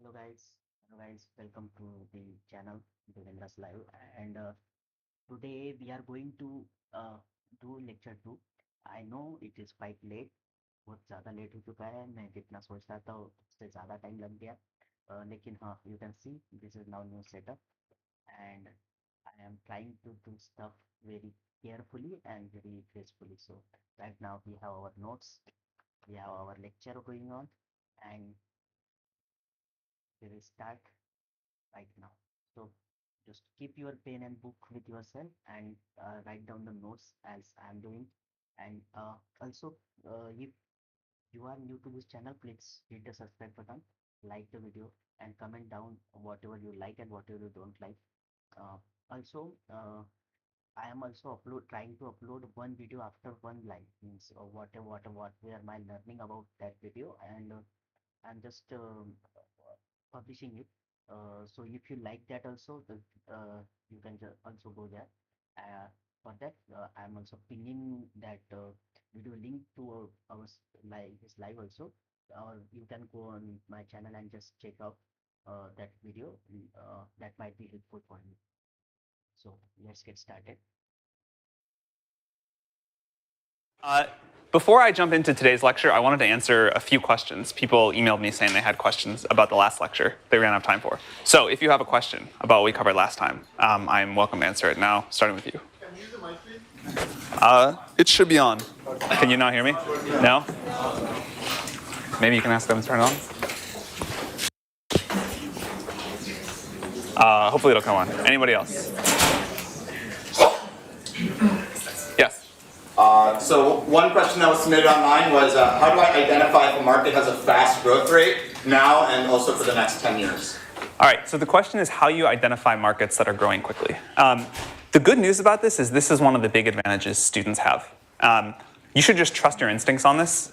Hello guys, welcome to the channel Devendra's Live. And today we are going to do lecture 2. I know it is quite late, बहुत ज़्यादा late हो चुका है. मैं जितना सोच रहा था उससे ज़्यादा टाइम लग गया. लेकिन हाँ, you can see this is now new setup, and I am trying to do stuff very carefully and very gracefully. So right now we have our notes, we have our lecture going on, and we will start right now. So just keep your pen and book with yourself and write down the notes as I'm doing. And also, if you are new to this channel, please hit the subscribe button, like the video, and comment down whatever you like and whatever you don't like. Also, I am also trying to upload one video after one live, means what where my learning about that video, and I'm just publishing it. So if you like that also, you can also go there. For that, I'm also pinning that video link to live this live also. Or you can go on my channel and just check out that video. That might be helpful for you. So let's get started. Before I jump into today's lecture, I wanted to answer a few questions. People emailed me saying they had questions about the last lecture they ran out of time for. So if you have a question about what we covered last time, I'm welcome to answer it now, starting with you. Can you use the mic, please? It should be on. Can you not hear me? No? Maybe you can ask them to turn it on. Hopefully it'll come on. Anybody else? Yes? So one question that was submitted online was, how do I identify if a market has a fast growth rate now and also for the next 10 years? All right, so the question is how you identify markets that are growing quickly. The good news about this is one of the big advantages students have. You should just trust your instincts on this.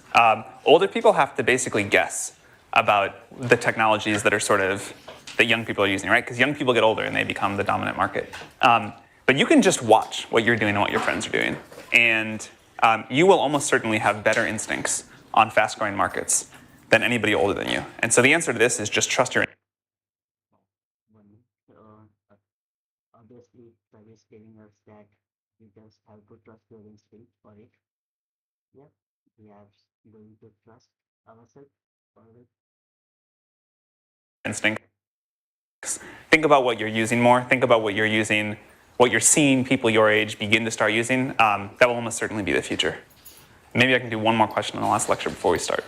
Older people have to basically guess about the technologies that are that young people are using, right? Because young people get older and they become the dominant market. But you can just watch what you're doing and what your friends are doing. And you will almost certainly have better instincts on fast-growing markets than anybody older than you. And so the answer to this is just trust your Obviously, Travis is telling us that you just have to trust your instinct for it. Yeah, we are going to trust ourselves for it. instincts. Think about what you're using more. Think about what you're using, what you're seeing people your age begin to start using. That will almost certainly be the future. Maybe I can do one more question in the last lecture before we start.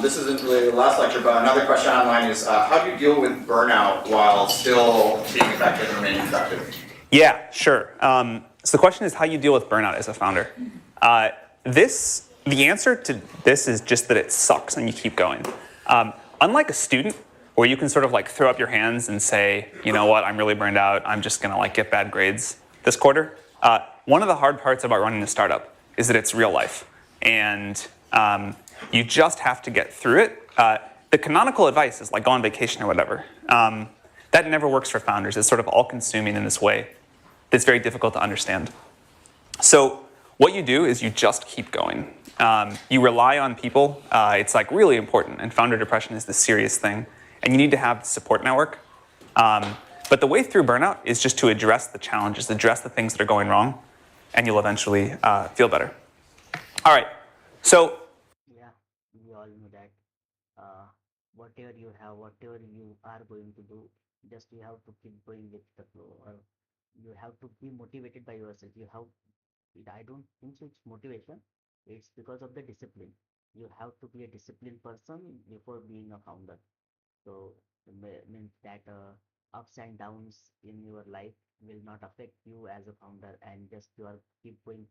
This isn't really the last lecture, but another question online is, how do you deal with burnout while still being effective and remaining effective? Yeah, sure. So the question is how you deal with burnout as a founder. The answer to this is just that it sucks and you keep going. Unlike a student, where you can sort of like throw up your hands and say, you know what, I'm really burned out, I'm just gonna like get bad grades this quarter. One of the hard parts about running a startup is that it's real life. And you just have to get through it. The canonical advice is like go on vacation or whatever. That never works for founders. It's sort of all-consuming in this way. It's very difficult to understand. So what you do is you just keep going. You rely on people. It's like really important. And founder depression is the serious thing. And you need to have the support network. But the way through burnout is just to address the challenges, address the things that are going wrong, and you'll eventually feel better. All right, so. Yeah, we all know that whatever you have, whatever you are going to do, just you have to keep going with the flow, or you have to be motivated by yourself. I don't think so it's motivation, it's because of the discipline. You have to be a disciplined person before being a founder. So means that ups and downs in your life will not affect you as a founder, and just you are keep going,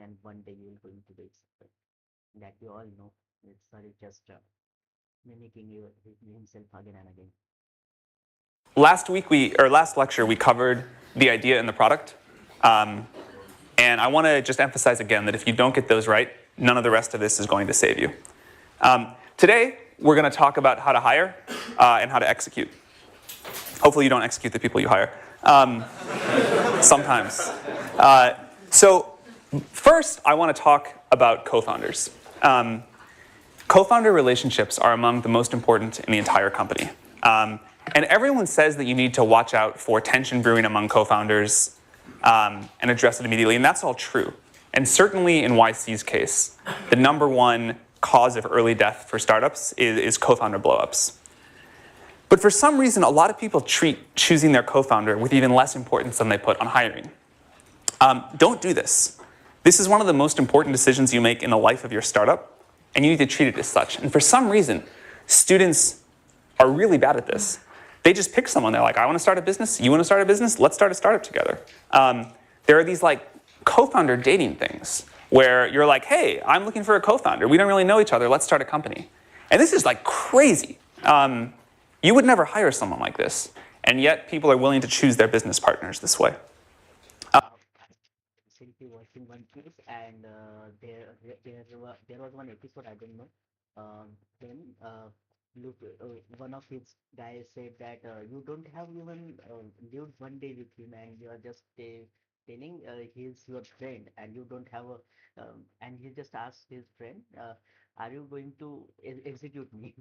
and one day you will going to be success. That we all know. It's sorry, just mimicking himself again and again. Last lecture, we covered the idea and the product. And I want to just emphasize again that if you don't get those right, none of the rest of this is going to save you. Today, we're going to talk about how to hire and how to execute. Hopefully you don't execute the people you hire. Sometimes. So first, I want to talk about co-founders. Co-founder relationships are among the most important in the entire company. And everyone says that you need to watch out for tension brewing among co-founders and address it immediately, and that's all true. And certainly in YC's case, the number one cause of early death for startups is co-founder blowups. But for some reason, a lot of people treat choosing their co-founder with even less importance than they put on hiring. Don't do this. This is one of the most important decisions you make in the life of your startup, and you need to treat it as such. And for some reason, students are really bad at this. They just pick someone. They're like, I want to start a business. You want to start a business? Let's start a startup together. There are these like co-founder dating things where you're like, hey, I'm looking for a co-founder. We don't really know each other. Let's start a company. And this is like crazy. You would never hire someone like this. And yet people are willing to choose their business partners this way. Recently watching one case, and there was one episode, I don't know. Then look, one of his guys said that you don't have even lived one day with him, and you are just telling he's your friend, and you don't have a. And he just asked his friend, "Are you going to execute me?"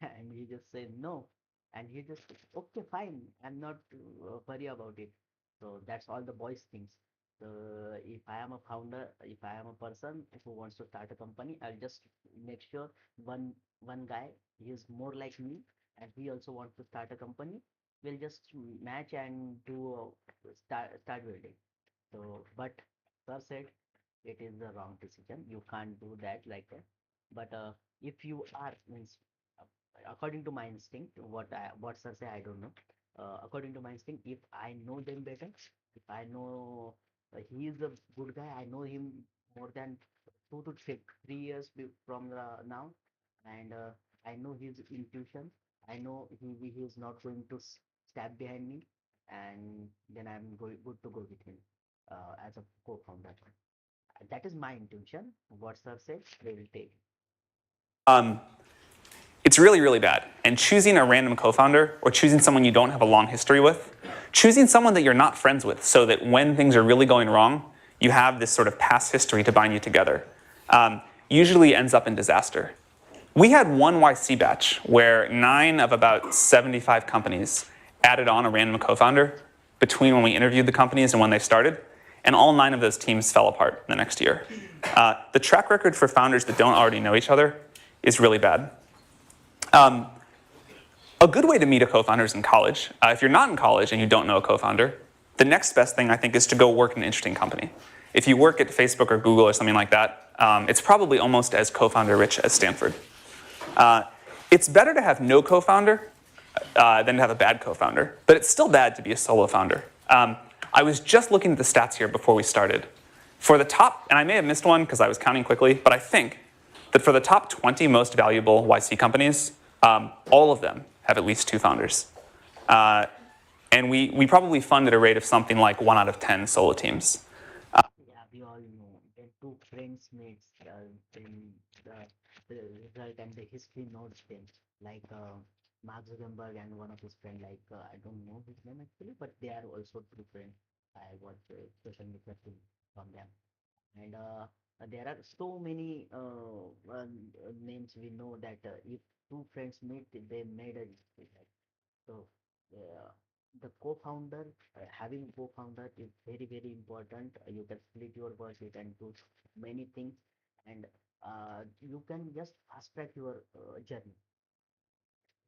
And he just said no, and he just okay, fine, I'm not worry about it. So that's all the boys things. So if I am a founder, if I am a person who wants to start a company, I'll just make sure one guy, he is more like me, and he also wants to start a company. We'll just match and do start building. So, but sir said it is the wrong decision. You can't do that like that. But if you are means according to my instinct, what sir say, I don't know. According to my instinct, if I know them better, if I know he is a good guy, I know him more than 2 to 3 years from now, and I know his intuition. I know he is not going to stab behind me, and then I'm good to go with him as a co-founder. That is my intuition. What sir said, they will take. It's really, really bad. And choosing a random co-founder or choosing someone you don't have a long history with, choosing someone that you're not friends with so that when things are really going wrong, you have this sort of past history to bind you together, usually ends up in disaster. We had one YC batch where 9 of about 75 companies added on a random co-founder between when we interviewed the companies and when they started, and all 9 of those teams fell apart the next year. The track record for founders that don't already know each other is really bad. A good way to meet a co-founder is in college. If you're not in college and you don't know a co-founder, the next best thing I think is to go work in an interesting company. If you work at Facebook or Google or something like that, it's probably almost as co-founder rich as Stanford. It's better to have no co-founder than to have a bad co-founder, but it's still bad to be a solo founder. I was just looking at the stats here before we started. For the top, and I may have missed one because I was counting quickly, but I think that for the top 20 most valuable YC companies, all of them have at least 2 founders. And we probably fund at a rate of something like 1 out of 10 solo teams. Yeah, we all know. Then 2 friends mates, then the result and the history notes them. Like Mark Zuckerberg and one of his friend, like I don't know his name actually, but they are also 2 friends. I watch social media thing from them. And there are so many names we know that if 2 friends meet, they made a history. Like, so uh, the co-founder, having co-founder is very, very important. You can split your work, you can do many things, and you can just fast track your journey.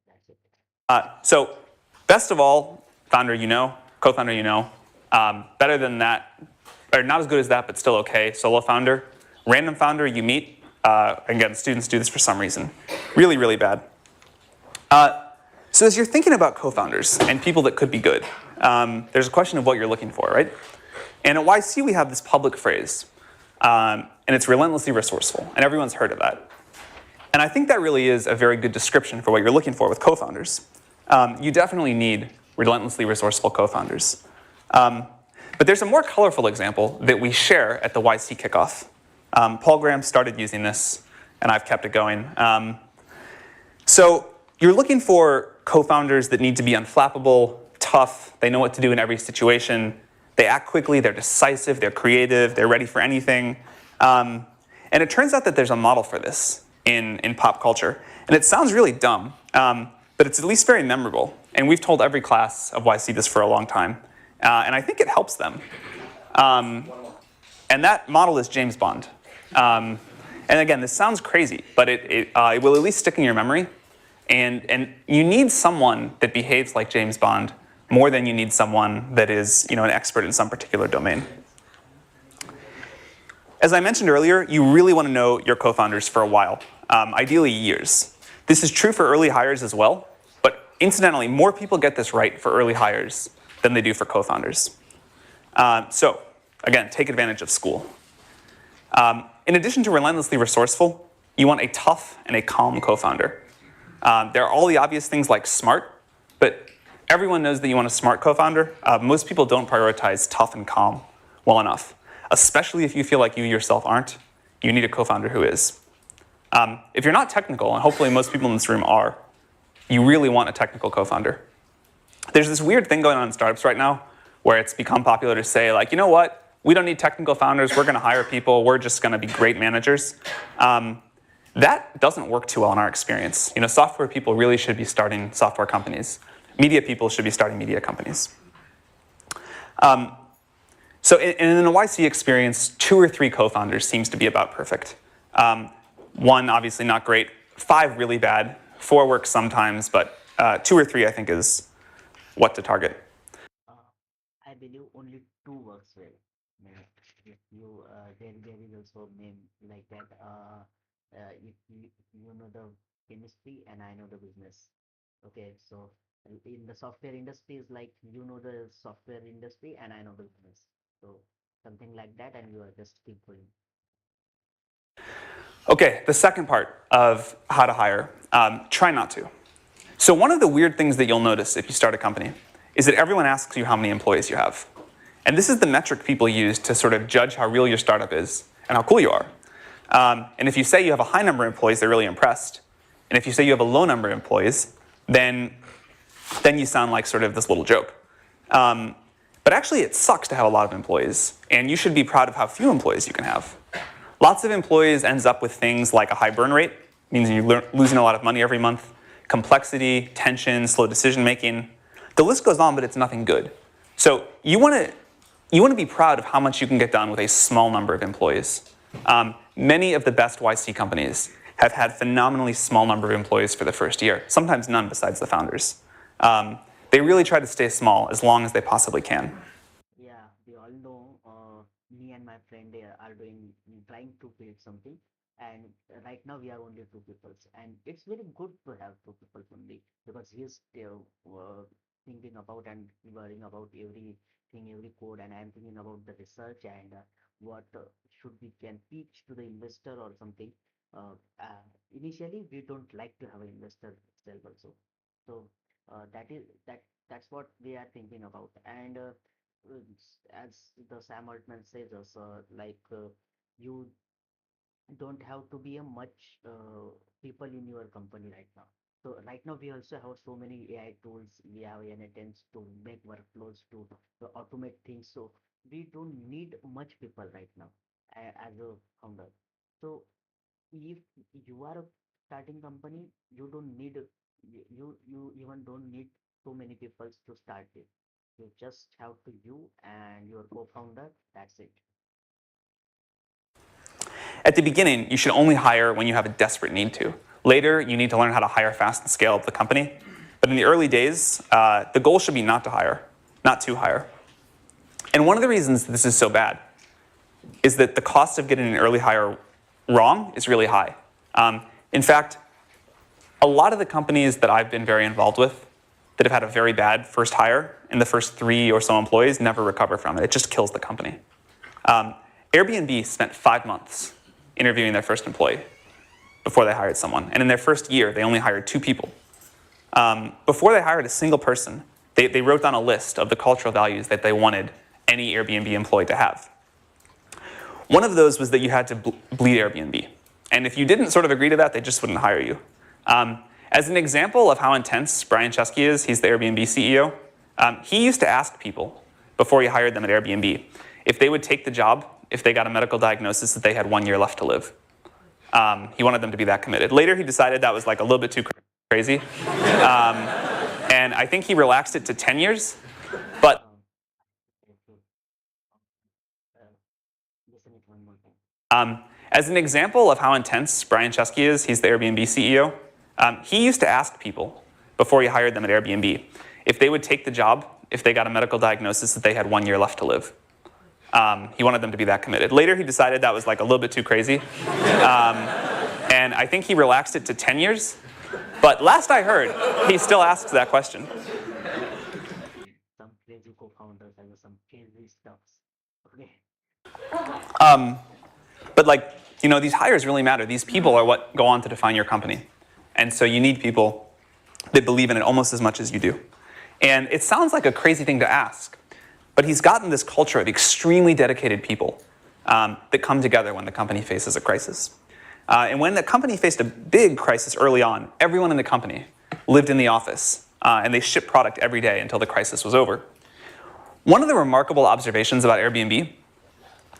That's it. So best of all, founder you know, co-founder you know. Better than that, or not as good as that, but still okay, solo founder. Random founder you meet. Again, students do this for some reason. Really, really bad. So as you're thinking about co-founders and people that could be good, there's a question of what you're looking for, right? And at YC, we have this public phrase, and it's relentlessly resourceful, and everyone's heard of that. And I think that really is a very good description for what you're looking for with co-founders. You definitely need relentlessly resourceful co-founders. But there's a more colorful example that we share at the YC kickoff. Paul Graham started using this, and I've kept it going. So you're looking for co-founders that need to be unflappable, tough, they know what to do in every situation, they act quickly, they're decisive, they're creative, they're ready for anything. And it turns out that there's a model for this in pop culture. And it sounds really dumb, but it's at least very memorable. And we've told every class of YC this for a long time. And I think it helps them. And that model is James Bond. And again, this sounds crazy, but it will at least stick in your memory. And you need someone that behaves like James Bond more than you need someone that is, an expert in some particular domain. As I mentioned earlier, you really want to know your co-founders for a while, ideally years. This is true for early hires as well, but incidentally, more people get this right for early hires than they do for co-founders. So again, take advantage of school. In addition to relentlessly resourceful, you want a tough and a calm co-founder. There are all the obvious things like smart, but everyone knows that you want a smart co-founder. Most people don't prioritize tough and calm well enough, especially if you feel like you yourself aren't. You need a co-founder who is. If you're not technical, and hopefully most people in this room are, you really want a technical co-founder. There's this weird thing going on in startups right now where it's become popular to say, like, you know what? We don't need technical founders. We're going to hire people. We're just going to be great managers. That doesn't work too well in our experience. Software people really should be starting software companies. Media people should be starting media companies. So in a YC experience, 2 or 3 co-founders seems to be about perfect. 1, obviously not great. 5, really bad. 4 works sometimes, but 2 or 3, I think, is what to target. I believe only 2 works well. If you there is also a name like that. If you know the chemistry and I know the business. Okay, so in the software industry is like you know the software industry and I know the business. So something like that, and you are just keep going. Okay, the second part of how to hire, try not to. So one of the weird things that you'll notice if you start a company is that everyone asks you how many employees you have. And this is the metric people use to sort of judge how real your startup is and how cool you are. And if you say you have a high number of employees, they're really impressed. And if you say you have a low number of employees, then you sound like sort of this little joke. But actually, it sucks to have a lot of employees. And you should be proud of how few employees you can have. Lots of employees ends up with things like a high burn rate, means you're losing a lot of money every month, complexity, tension, slow decision making. The list goes on, but it's nothing good. So you want to be proud of how much you can get done with a small number of employees. Many of the best YC companies have had phenomenally small number of employees for the first year, sometimes none besides the founders. They really try to stay small as long as they possibly can. Yeah, we all know me and my friend are trying to build something, and right now we are only 2 people, and it's very good to have 2 people only because he's thinking about and worrying about everything, every code, and I'm thinking about the research and what should we can pitch to the investor or something. Uh, uh, Initially, we don't like to have an investor itself also, so that's what we are thinking about. And as the Sam Altman says us, you don't have to be a much people in your company right now. So right now we also have so many AI tools. We have NA10s to make workflows to automate things. So we don't need much people right now as a founder. So if you are a starting company, you don't need you even don't need so many people to start it. You just have to you and your co-founder. That's it. At the beginning, you should only hire when you have a desperate need to. Later, you need to learn how to hire fast and scale up the company. But in the early days, the goal should be not to hire, not to hire. And one of the reasons this is so bad is that the cost of getting an early hire wrong is really high. In fact, a lot of the companies that I've been very involved with that have had a very bad first hire in the first 3 or so employees never recover from it. It just kills the company. Airbnb spent 5 months interviewing their first employee before they hired someone. And in their first year, they only hired 2 people. Before they hired a single person, they wrote down a list of the cultural values that they wanted any Airbnb employee to have. One of those was that you had to bleed Airbnb. And if you didn't sort of agree to that, they just wouldn't hire you. As an example of how intense Brian Chesky is, he's the Airbnb CEO, he used to ask people before he hired them at Airbnb if they would take the job if they got a medical diagnosis that they had 1 year left to live. He wanted them to be that committed. Later, he decided that was like a little bit too crazy. And I think he relaxed it to 10 years. But as an example of how intense Brian Chesky is, he's the Airbnb CEO. He used to ask people before he hired them at Airbnb if they would take the job if they got a medical diagnosis that they had 1 year left to live. He wanted them to be that committed. Later, he decided that was like a little bit too crazy. And I think he relaxed it to 10 years. But last I heard, he still asks that question. Some crazy co-founders and some crazy stuff. Okay. But like, you know, these hires really matter. These people are what go on to define your company. And so you need people that believe in it almost as much as you do. And it sounds like a crazy thing to ask, but he's gotten this culture of extremely dedicated people that come together when the company faces a crisis. And when the company faced a big crisis early on, everyone in the company lived in the office, and they shipped product every day until the crisis was over. One of the remarkable observations about Airbnb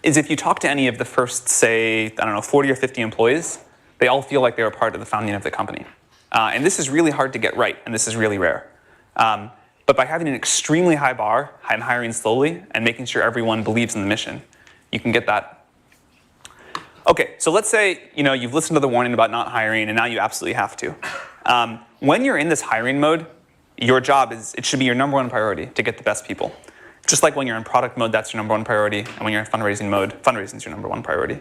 is if you talk to any of the first, say, I don't know, 40 or 50 employees, they all feel like they were part of the founding of the company. And this is really hard to get right, and this is really rare. But by having an extremely high bar and hiring slowly and making sure everyone believes in the mission, you can get that. Okay, so let's say you've listened to the warning about not hiring, and now you absolutely have to. When you're in this hiring mode, your job it should be your number one priority to get the best people. Just like when you're in product mode, that's your number one priority, and when you're in fundraising mode, fundraising is your number one priority.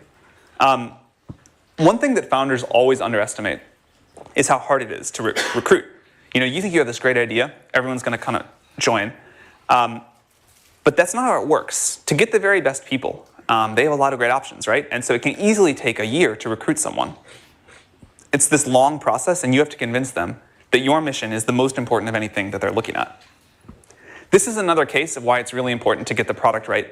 One thing that founders always underestimate is how hard it is to recruit. You think you have this great idea, everyone's going to kind of join, but that's not how it works. To get the very best people, they have a lot of great options, right? And so it can easily take a year to recruit someone. It's this long process, and you have to convince them that your mission is the most important of anything that they're looking at. This is another case of why it's really important to get the product right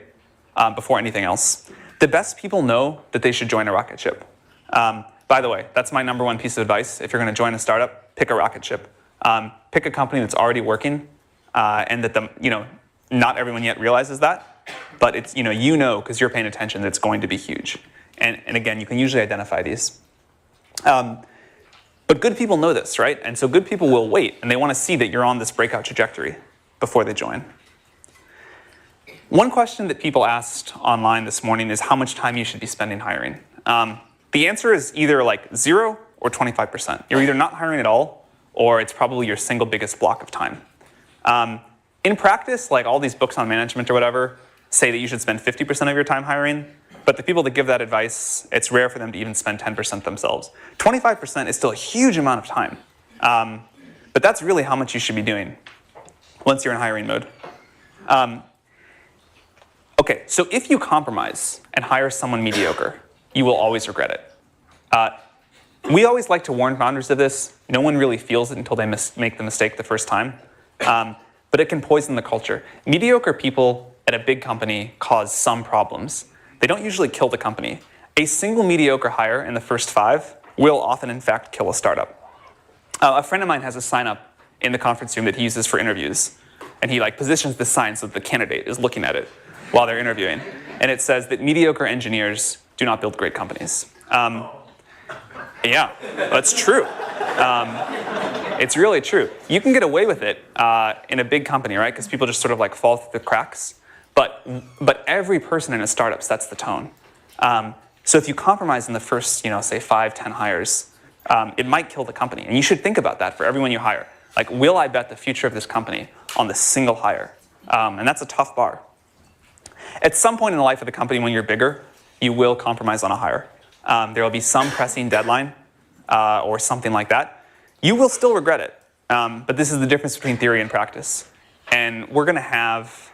before anything else. The best people know that they should join a rocket ship. By the way, that's my number one piece of advice. If you're going to join a startup, pick a rocket ship. Pick a company that's already working, and that not everyone yet realizes that, but it's because you're paying attention that it's going to be huge. And again, you can usually identify these. But good people know this, right? And so good people will wait, and they want to see that you're on this breakout trajectory before they join. One question that people asked online this morning is how much time you should be spending hiring. The answer is either like 0 or 25%. You're either not hiring at all, or it's probably your single biggest block of time. In practice, like all these books on management or whatever say that you should spend 50% of your time hiring, but the people that give that advice, it's rare for them to even spend 10% themselves. 25% is still a huge amount of time. But that's really how much you should be doing once you're in hiring mode. Okay, so if you compromise and hire someone mediocre, you will always regret it. We always like to warn founders of this. No one really feels it until they make the mistake the first time. But it can poison the culture. Mediocre people at a big company cause some problems. They don't usually kill the company. A single mediocre hire in the first 5 will often, in fact, kill a startup. A friend of mine has a sign up in the conference room that he uses for interviews. And he positions the sign so that the candidate is looking at it while they're interviewing. And it says that mediocre engineers do not build great companies. Yeah, that's true. It's really true. You can get away with it in a big company, right? Because people just sort of fall through the cracks. But every person in a startup sets the tone. So if you compromise in the first, say 5, 10 hires, it might kill the company. And you should think about that for everyone you hire. Will I bet the future of this company on this single hire? And that's a tough bar. At some point in the life of the company when you're bigger, you will compromise on a hire. There will be some pressing deadline or something like that. You will still regret it. But this is the difference between theory and practice. And we're going to have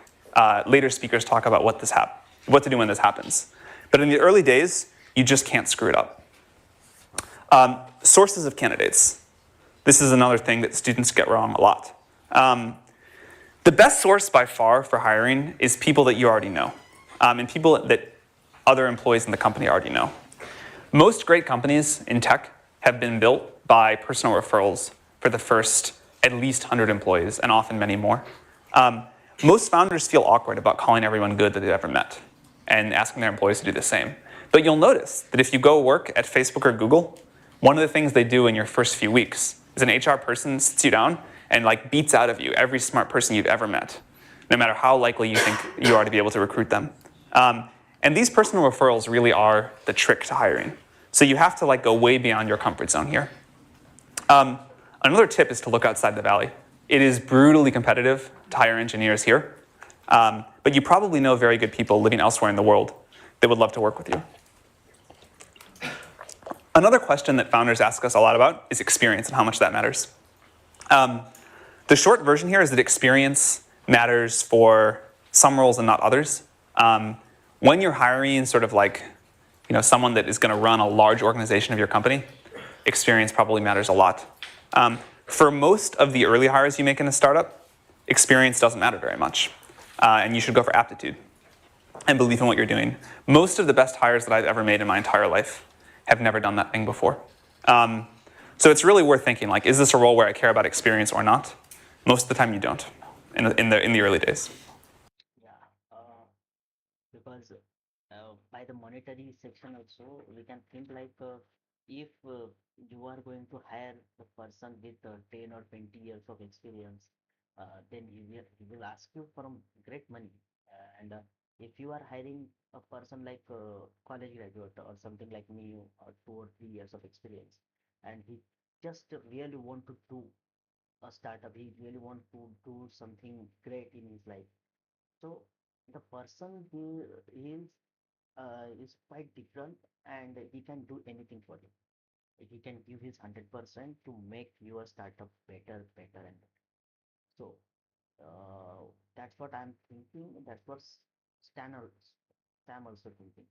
later speakers talk about what to do when this happens. But in the early days, you just can't screw it up. Sources of candidates. This is another thing that students get wrong a lot. The best source by far for hiring is people that you already know, and people that other employees in the company already know. Most great companies in tech have been built by personal referrals for the first at least 100 employees, and often many more. Most founders feel awkward about calling everyone good that they've ever met and asking their employees to do the same. But you'll notice that if you go work at Facebook or Google, one of the things they do in your first few weeks is an HR person sits you down and like beats out of you every smart person you've ever met, no matter how likely you think you are to be able to recruit them. And these personal referrals really are the trick to hiring. So you have to like go way beyond your comfort zone here. Another tip is to look outside the valley. It is brutally competitive to hire engineers here, but you probably know very good people living elsewhere in the world that would love to work with you. Another question that founders ask us a lot about is experience and how much that matters. The short version here is that experience matters for some roles and not others. When you're hiring sort of like, someone that is going to run a large organization of your company, experience probably matters a lot. For most of the early hires you make in a startup, experience doesn't matter very much, and you should go for aptitude and believe in what you're doing. Most of the best hires that I've ever made in my entire life have never done that thing before. So it's really worth thinking, like, is this a role where I care about experience or not? Most of the time you don't, in the early days. Yeah, because by the monetary section also, we can think like if you are going to hire a person with 10 or 20 years of experience, then he will ask you for great money. And if you are hiring a person like a college graduate or something like me, or 2 or 3 years of experience, and he just really want to do a startup, he really want to do something great in his life. So the person who is quite different, and he can do anything for you. He can give his 100% to make your startup better, better and better. So that's what I'm thinking. That's what Sam also thinking.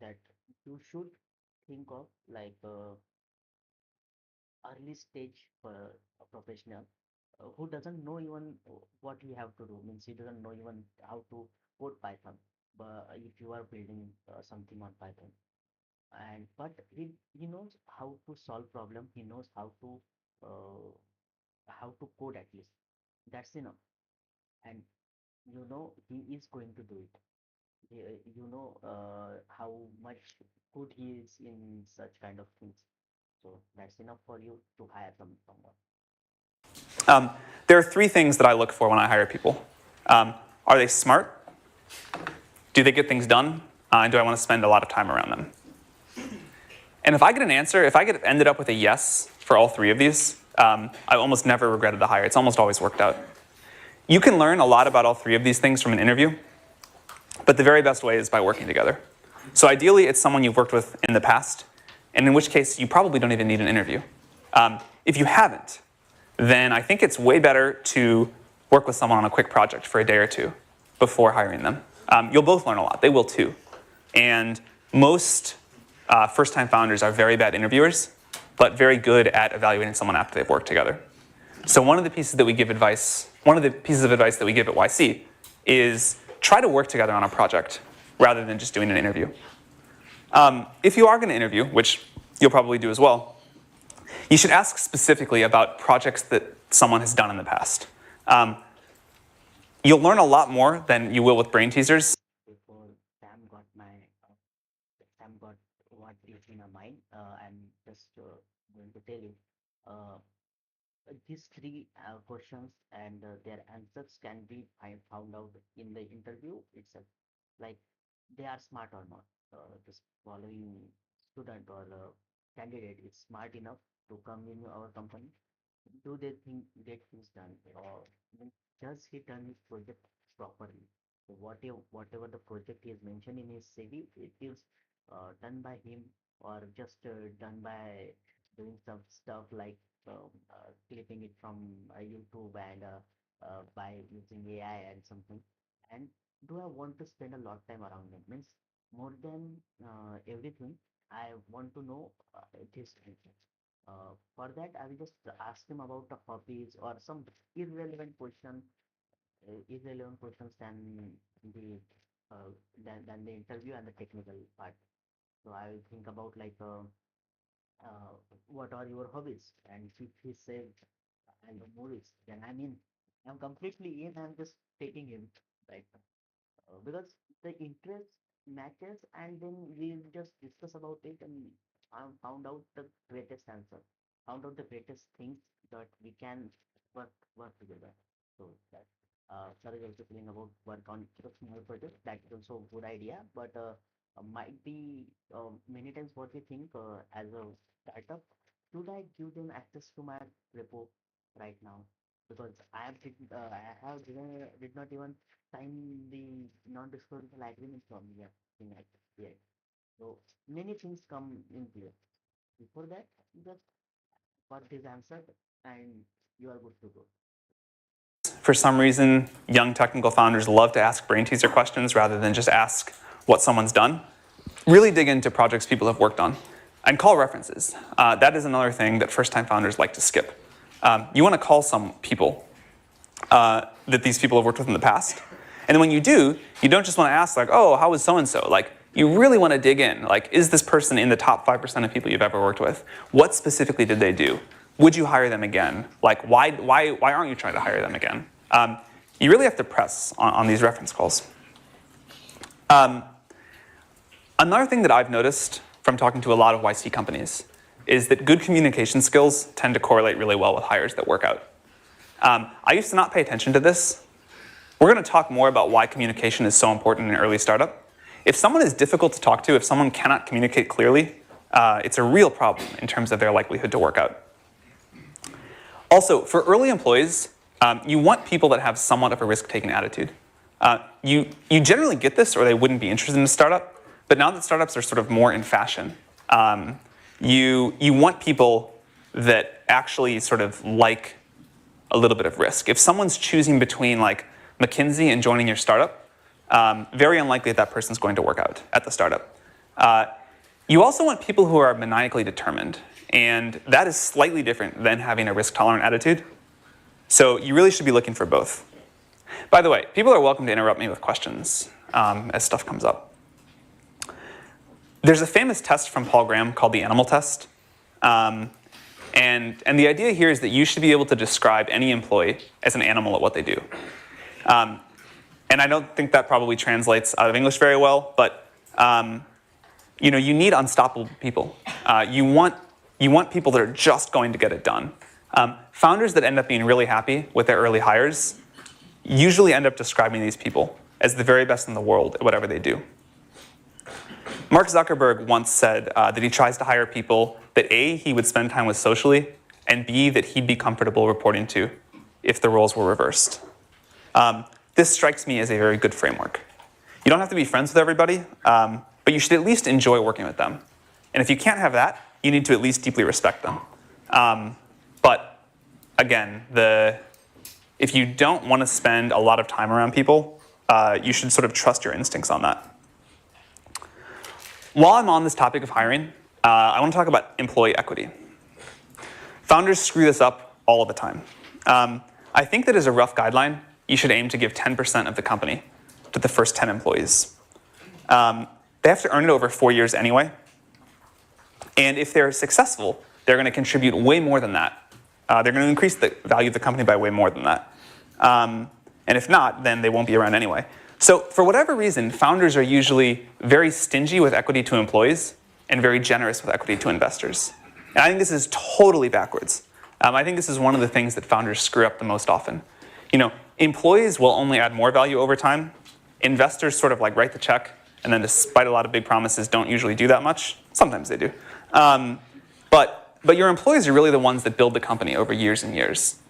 That you should think of like early stage for a professional who doesn't know even what he have to do. Means he doesn't know even how to code Python. But if you are building something on Python, and but he knows how to solve problem. He knows uh, how to code at least. That's enough. And he is going to do it. How much good he is in such kind of things. So that's enough for you to hire someone. There are three things that I look for when I hire people. Are they smart? Do they get things done? And do I want to spend a lot of time around them? And if I get an answer, if I ended up with a yes for all three of these, I almost never regretted the hire. It's almost always worked out. You can learn a lot about all three of these things from an interview, but the very best way is by working together. So ideally, it's someone you've worked with in the past, and in which case you probably don't even need an interview. If you haven't, then I think it's way better to work with someone on a quick project for a day or two before hiring them. You'll both learn a lot. They will too. And most first-time founders are very bad interviewers, but very good at evaluating someone after they've worked together. So one of the pieces of advice that we give at YC is try to work together on a project rather than just doing an interview. If you are going to interview, which you'll probably do as well, you should ask specifically about projects that someone has done in the past. You'll learn a lot more than you will with brain teasers. Before Sam got Sam got what is in her mind, I'm just going to tell you. Uh, these three questions and their answers can be found out in the interview itself. Like they are smart or not. This following student or candidate is smart enough to come in our company. Do they think get things done, or does he done his project properly? So whatever the project is mentioned in his CV, it is done by him, or just done by doing some stuff like clipping it from YouTube, and by using AI and something. And do I want to spend a lot of time around him? Means more than everything, I want to know his future. For that, I will just ask him about the hobbies or some irrelevant question. Irrelevant questions uh, than the interview and the technical part. So I will think about like uh, what are your hobbies? And if he said and the movies, then I'm completely in. I'm just taking him, right? Because the interest matches, and then we'll just discuss about it and found out the greatest answer, found out the greatest things that we can work together. So that sir is also feeling about work on the small project. That is also a good idea, but might be many times what we think as a startup, should I give them access to my repo right now? Because I have did not even sign the non-disclosure agreement from here yet. So many things come in here. Before that, just got this answered and you are good to go. For some reason, young technical founders love to ask brain teaser questions rather than just ask what someone's done. Really dig into projects people have worked on and call references. That is another thing that first-time founders like to skip. You want to call some people that these people have worked with in the past. And then when you do, you don't just want to ask like, oh, how was so-and-so? Like, you really want to dig in. Like, is this person in the top 5% of people you've ever worked with? What specifically did they do? Would you hire them again? Like, why aren't you trying to hire them again? You really have to press on these reference calls. Another thing that I've noticed from talking to a lot of YC companies is that good communication skills tend to correlate really well with hires that work out. I used to not pay attention to this. We're going to talk more about why communication is so important in an early startup. If someone is difficult to talk to, if someone cannot communicate clearly, it's a real problem in terms of their likelihood to work out. Also, for early employees, you want people that have somewhat of a risk-taking attitude. You generally get this or they wouldn't be interested in a startup, but now that startups are sort of more in fashion, you want people that actually sort of like a little bit of risk. If someone's choosing between like McKinsey and joining your startup, very unlikely that person's going to work out at the startup. You also want people who are maniacally determined, and that is slightly different than having a risk-tolerant attitude. So you really should be looking for both. By the way, people are welcome to interrupt me with questions as stuff comes up. There's a famous test from Paul Graham called the animal test. And the idea here is that you should be able to describe any employee as an animal at what they do. And I don't think that probably translates out of English very well, but you need unstoppable people. You want people that are just going to get it done. Founders that end up being really happy with their early hires usually end up describing these people as the very best in the world at whatever they do. Mark Zuckerberg once said that he tries to hire people that A, he would spend time with socially, and B, that he'd be comfortable reporting to if the roles were reversed. This strikes me as a very good framework. You don't have to be friends with everybody, but you should at least enjoy working with them. And if you can't have that, you need to at least deeply respect them. But again, if you don't want to spend a lot of time around people, you should sort of trust your instincts on that. While I'm on this topic of hiring, I want to talk about employee equity. Founders screw this up all of the time. I think that as a rough guideline, you should aim to give 10% of the company to the first 10 employees. They have to earn it over 4 years anyway. And if they're successful, they're going to contribute way more than that. They're going to increase the value of the company by way more than that. And if not, then they won't be around anyway. So for whatever reason, founders are usually very stingy with equity to employees and very generous with equity to investors. And I think this is totally backwards. I think this is one of the things that founders screw up the most often. Employees will only add more value over time. Investors sort of like write the check, and then despite a lot of big promises, don't usually do that much. Sometimes they do. But your employees are really the ones that build the company over years and years.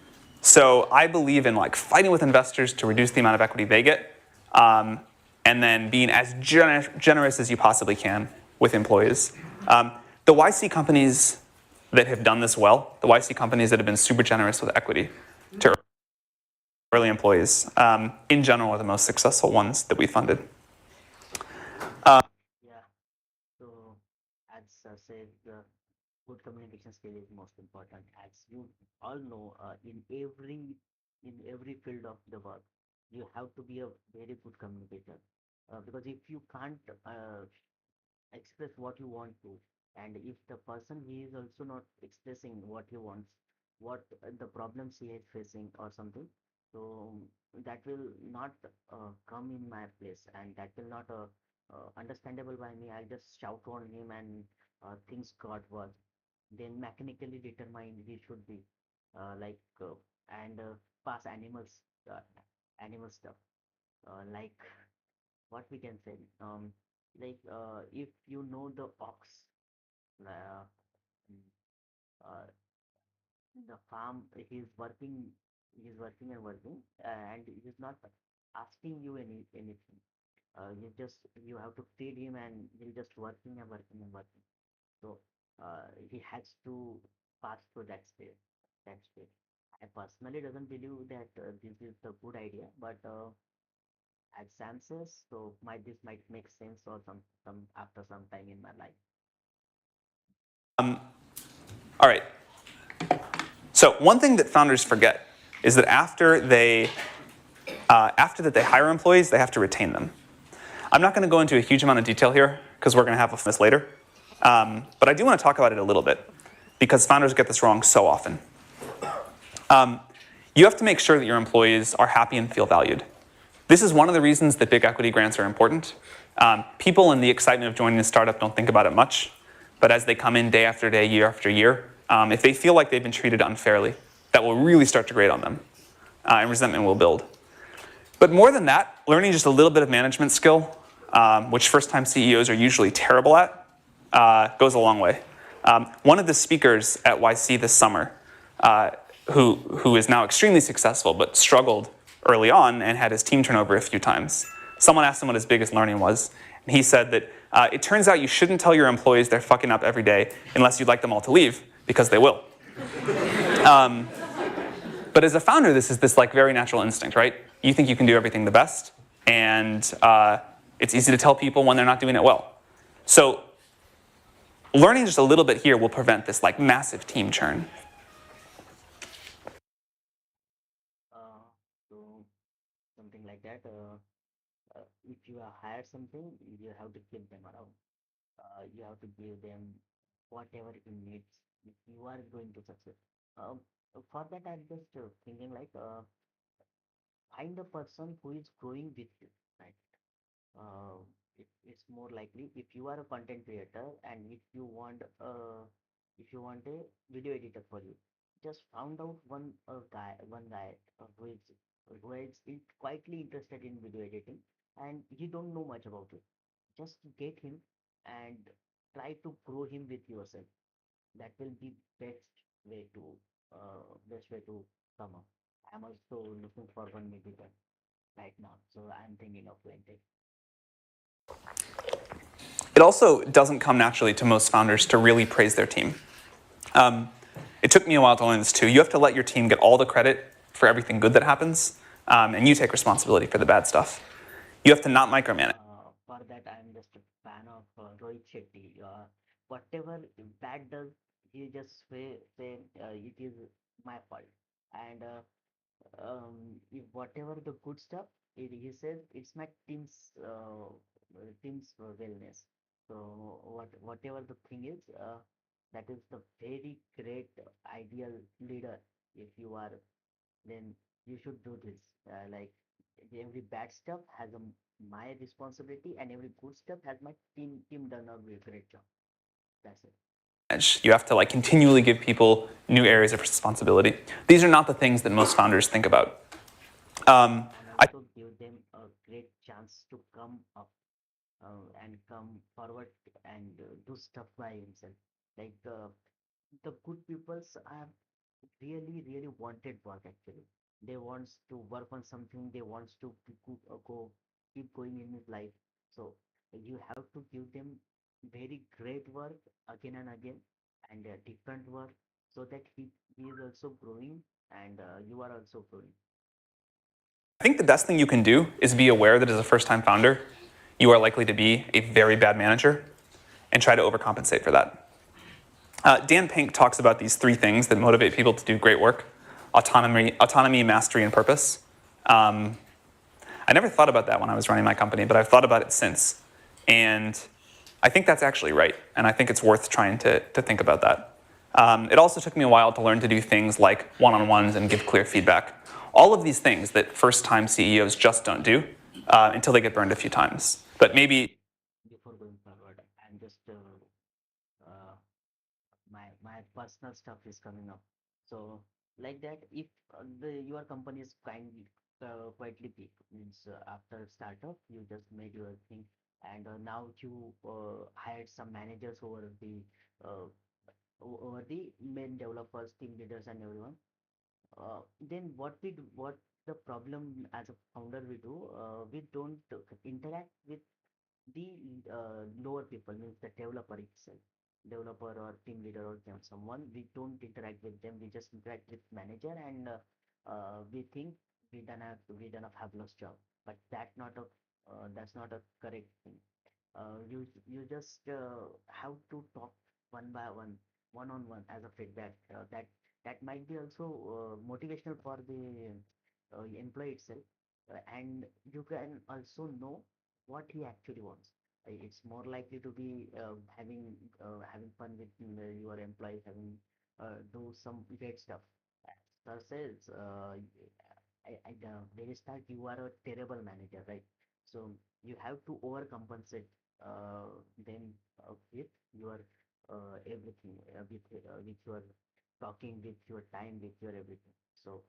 So I believe in like fighting with investors to reduce the amount of equity they get, and then being as generous as you possibly can with employees. The YC companies that have done this well, the YC companies that have been super generous with equity to early employees, in general, are the most successful ones that we funded. Yeah. So as said, the good communication skill is most important. As you all know, in every field of the work, you have to be a very good communicator. Because if you can't express what you want to, and if the person he is also not expressing what he wants, what the problems he is facing or something, so that will not come in my place, and that will not understandable by me. I'll just shout on him and things got worse. Then mechanically determined he should be like and pass uh, animal stuff like what we can say like if you know the ox uh, mm, uh, the farm he's working and working and he's not asking you anything you have to feed him and he's just working and working and working. So he has to pass through that stage. I personally doesn't believe that this is a good idea, but as Sam says, so this might make sense or some after some time in my life. All right. So one thing that founders forget is that after that they hire employees, they have to retain them. I'm not going to go into a huge amount of detail here because we're going to have this later. But I do want to talk about it a little bit because founders get this wrong so often. You have to make sure that your employees are happy and feel valued. This is one of the reasons that big equity grants are important. People in the excitement of joining a startup don't think about it much, but as they come in day after day, year after year, if they feel like they've been treated unfairly, that will really start to grate on them, and resentment will build. But more than that, learning just a little bit of management skill, which first-time CEOs are usually terrible at, goes a long way. One of the speakers at YC this summer, who is now extremely successful but struggled early on and had his team turn over a few times. Someone asked him what his biggest learning was, and he said that it turns out you shouldn't tell your employees they're fucking up every day unless you'd like them all to leave, because they will. But as a founder, this is this like very natural instinct, right? You think you can do everything the best, and it's easy to tell people when they're not doing it well. So learning just a little bit here will prevent this like massive team churn. So something like that. If you are hired something, you have to keep them around. You have to give them whatever it needs if you are going to succeed. Um, for that, I'm just thinking like find a person who is growing with you, right? uh, it's more likely if you are a content creator and if you want a video editor for you, just found out one guy who is quietly interested in video editing and you don't know much about it. Just get him and try to grow him with yourself. That will be best way to come up. I'm also looking for one editor right now, so I'm thinking of doing it. It also doesn't come naturally to most founders to really praise their team. It took me a while to learn this too. You have to let your team get all the credit for everything good that happens, and you take responsibility for the bad stuff. You have to not micromanage. For that, I'm just a fan of Rohit Shetty. Whatever bad does, he just say it is my fault, and if whatever the good stuff, he says it's my team's wellness. So whatever the thing is, that is the very great ideal leader. If you are, then you should do this. Like every bad stuff has my responsibility, and every good stuff has my team done a great job. That's it. You have to like continually give people new areas of responsibility. These are not the things that most founders think about. And I also give them a great chance to come up and come forward and do stuff by himself. Like the good peoples are really wanted work actually. They wants to work on something. They wants to keep going in his life. So you have to give them very great work again and again and different work so that he is also growing and you are also growing. think the best thing you can do is be aware that as a first-time founder, you are likely to be a very bad manager and try to overcompensate for that. Dan Pink talks about these three things that motivate people to do great work: autonomy, mastery, and purpose. I never thought about that when I was running my company, but I've thought about it since. And I think that's actually right. And I think it's worth trying to think about that. It also took me a while to learn to do things like one-on-ones and give clear feedback. All of these things that first-time CEOs just don't do until they get burned a few times. But maybe my personal stuff is coming up. So like that, if your company is quietly big, means after startup you just made your thing, and now you hired some managers uh, over the main developers, team leaders, and everyone. Then what the problem as a founder we do, we don't interact with the lower people, means the developer itself, developer or team leader or someone. We don't interact with them. We just interact with manager, and we think we done a fabulous job. But that's not a correct thing. You just have to talk one by one, one on one, as a feedback. That might be also motivational for the employee itself, and you can also know what he actually wants. It's more likely to be having fun with your employees, having do some great stuff. Sir says, very start you are a terrible manager, right? So you have to overcompensate them with your everything, with your talking, with your time, with your everything. So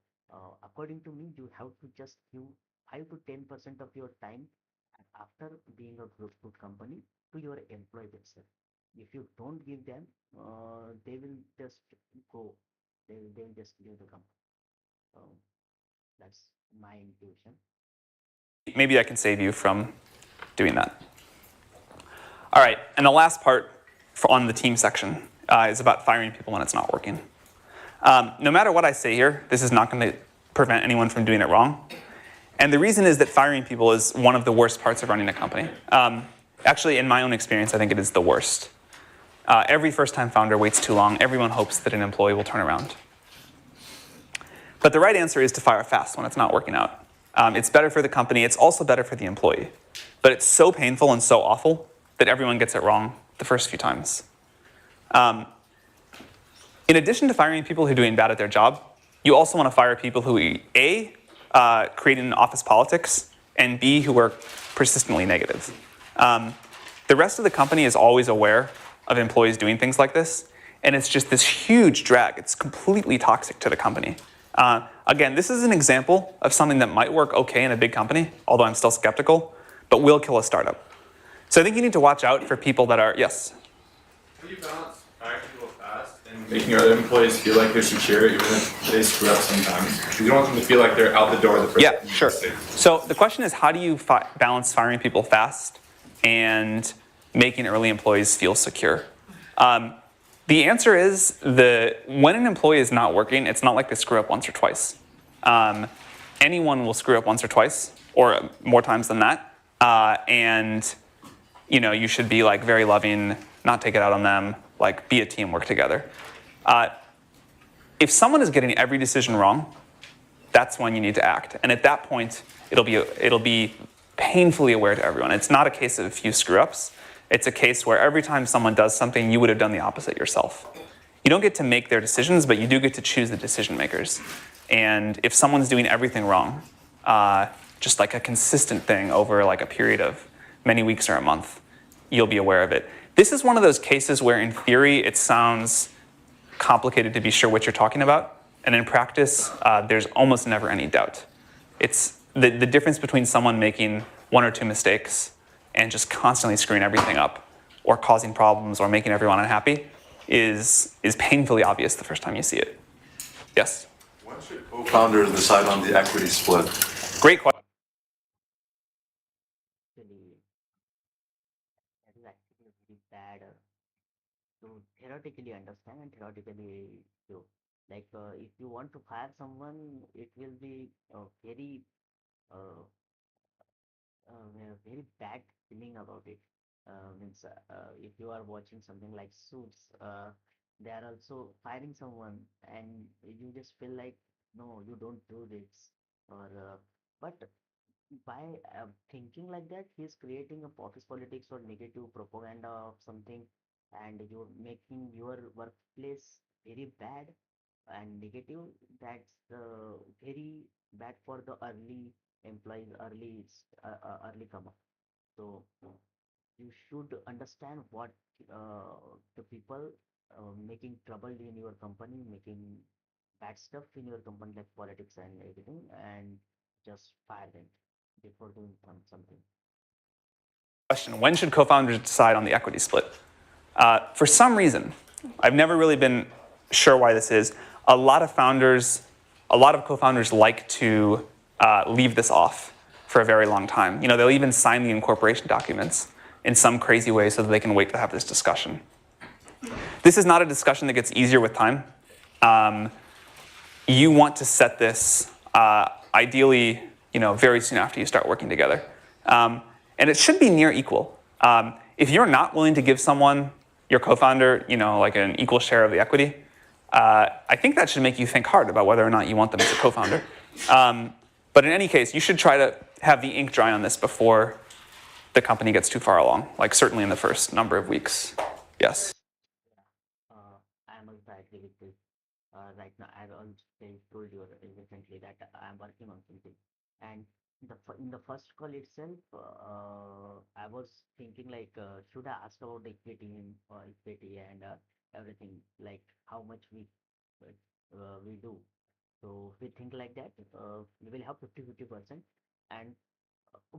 according to me, you have to just give 5 to 10% of your time after being a good company to your employees itself. If you don't give them, they will just go. They will just leave the company. Um, that's my intuition. Maybe I can save you from doing that. All right, and the last part on the team section is about firing people when it's not working. No matter what I say here, this is not going to prevent anyone from doing it wrong. And the reason is that firing people is one of the worst parts of running a company. Actually, in my own experience, I think it is the worst. Every first-time founder waits too long. Everyone hopes that an employee will turn around. But the right answer is to fire fast when it's not working out. It's better for the company. It's also better for the employee. But it's so painful and so awful that everyone gets it wrong the first few times. In addition to firing people who are doing bad at their job, you also want to fire people who, A, creating office politics, and B, who are persistently negative. The rest of the company is always aware of employees doing things like this, and it's just this huge drag. It's completely toxic to the company. Again, this is an example of something that might work okay in a big company, although I'm still skeptical, but will kill a startup. So I think you need to watch out for people that are, yes? How do you balance hiring people fast and making your other employees feel like they're secure even if they screw up sometimes? Because you don't want them to feel like they're out the door the first Yeah, time. sure. So the question is, how do you balance firing people fast and making early employees feel secure? The answer is when an employee is not working, it's not like they screw up once or twice. Anyone will screw up once or twice, or more times than that. And you should be like very loving, not take it out on them, like be a team, work together. If someone is getting every decision wrong, that's when you need to act. And at that point, it'll be painfully aware to everyone. It's not a case of a few screw-ups. It's a case where every time someone does something, you would have done the opposite yourself. You don't get to make their decisions, but you do get to choose the decision makers. And if someone's doing everything wrong, just like a consistent thing over like a period of many weeks or a month, you'll be aware of it. This is one of those cases where in theory it sounds complicated to be sure what you're talking about. And in practice, there's almost never any doubt. It's the difference between someone making one or two mistakes and just constantly screwing everything up or causing problems or making everyone unhappy is painfully obvious the first time you see it. Yes? When should co-founders decide on the equity split? Great question. Actually, that is actually a very bad to theoretically understand and theoretically do. Like if you want to fire someone, it will be uh, a very bad feeling about it. Means if you are watching something like Suits, they are also firing someone, and you just feel like, no, you don't do this, or but by thinking like that, he's creating a office politics or negative propaganda of something, and you're making your workplace very bad and negative. That's very bad for the early employees, early comer. So you should understand what the people making trouble in your company, making bad stuff in your company like politics and everything, and just fire them before doing something. Question, when should co-founders decide on the equity split? For some reason, I've never really been sure why this is, a lot of co-founders like to leave this off for a very long time. You know, they'll even sign the incorporation documents in some crazy way so that they can wait to have this discussion. This is not a discussion that gets easier with time. You want to set this ideally, very soon after you start working together. And it should be near equal. If you're not willing to give someone, your co-founder, like an equal share of the equity, I think that should make you think hard about whether or not you want them as a co-founder. But in any case, you should try to have the ink dry on this before the company gets too far along, like certainly in the first number of weeks. Yes. I am also agree with this. Right now, I also told you recently that I am working on something, and in the first call itself, I was thinking like, should I ask about equity and everything, like how much we do. So we think like that. We will have 50-50%, and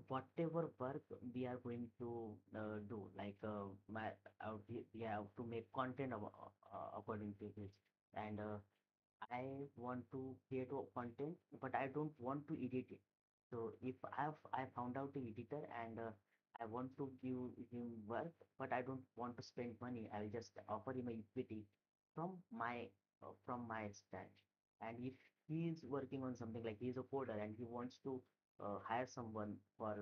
whatever work we are going to do, like we have to make content according to this, and I want to create a content, but I don't want to edit it. So if I found out the editor, and I want to give him work, but I don't want to spend money. I'll just offer him a equity from my stand. And if he is working on something, like he's a coder and he wants to hire someone for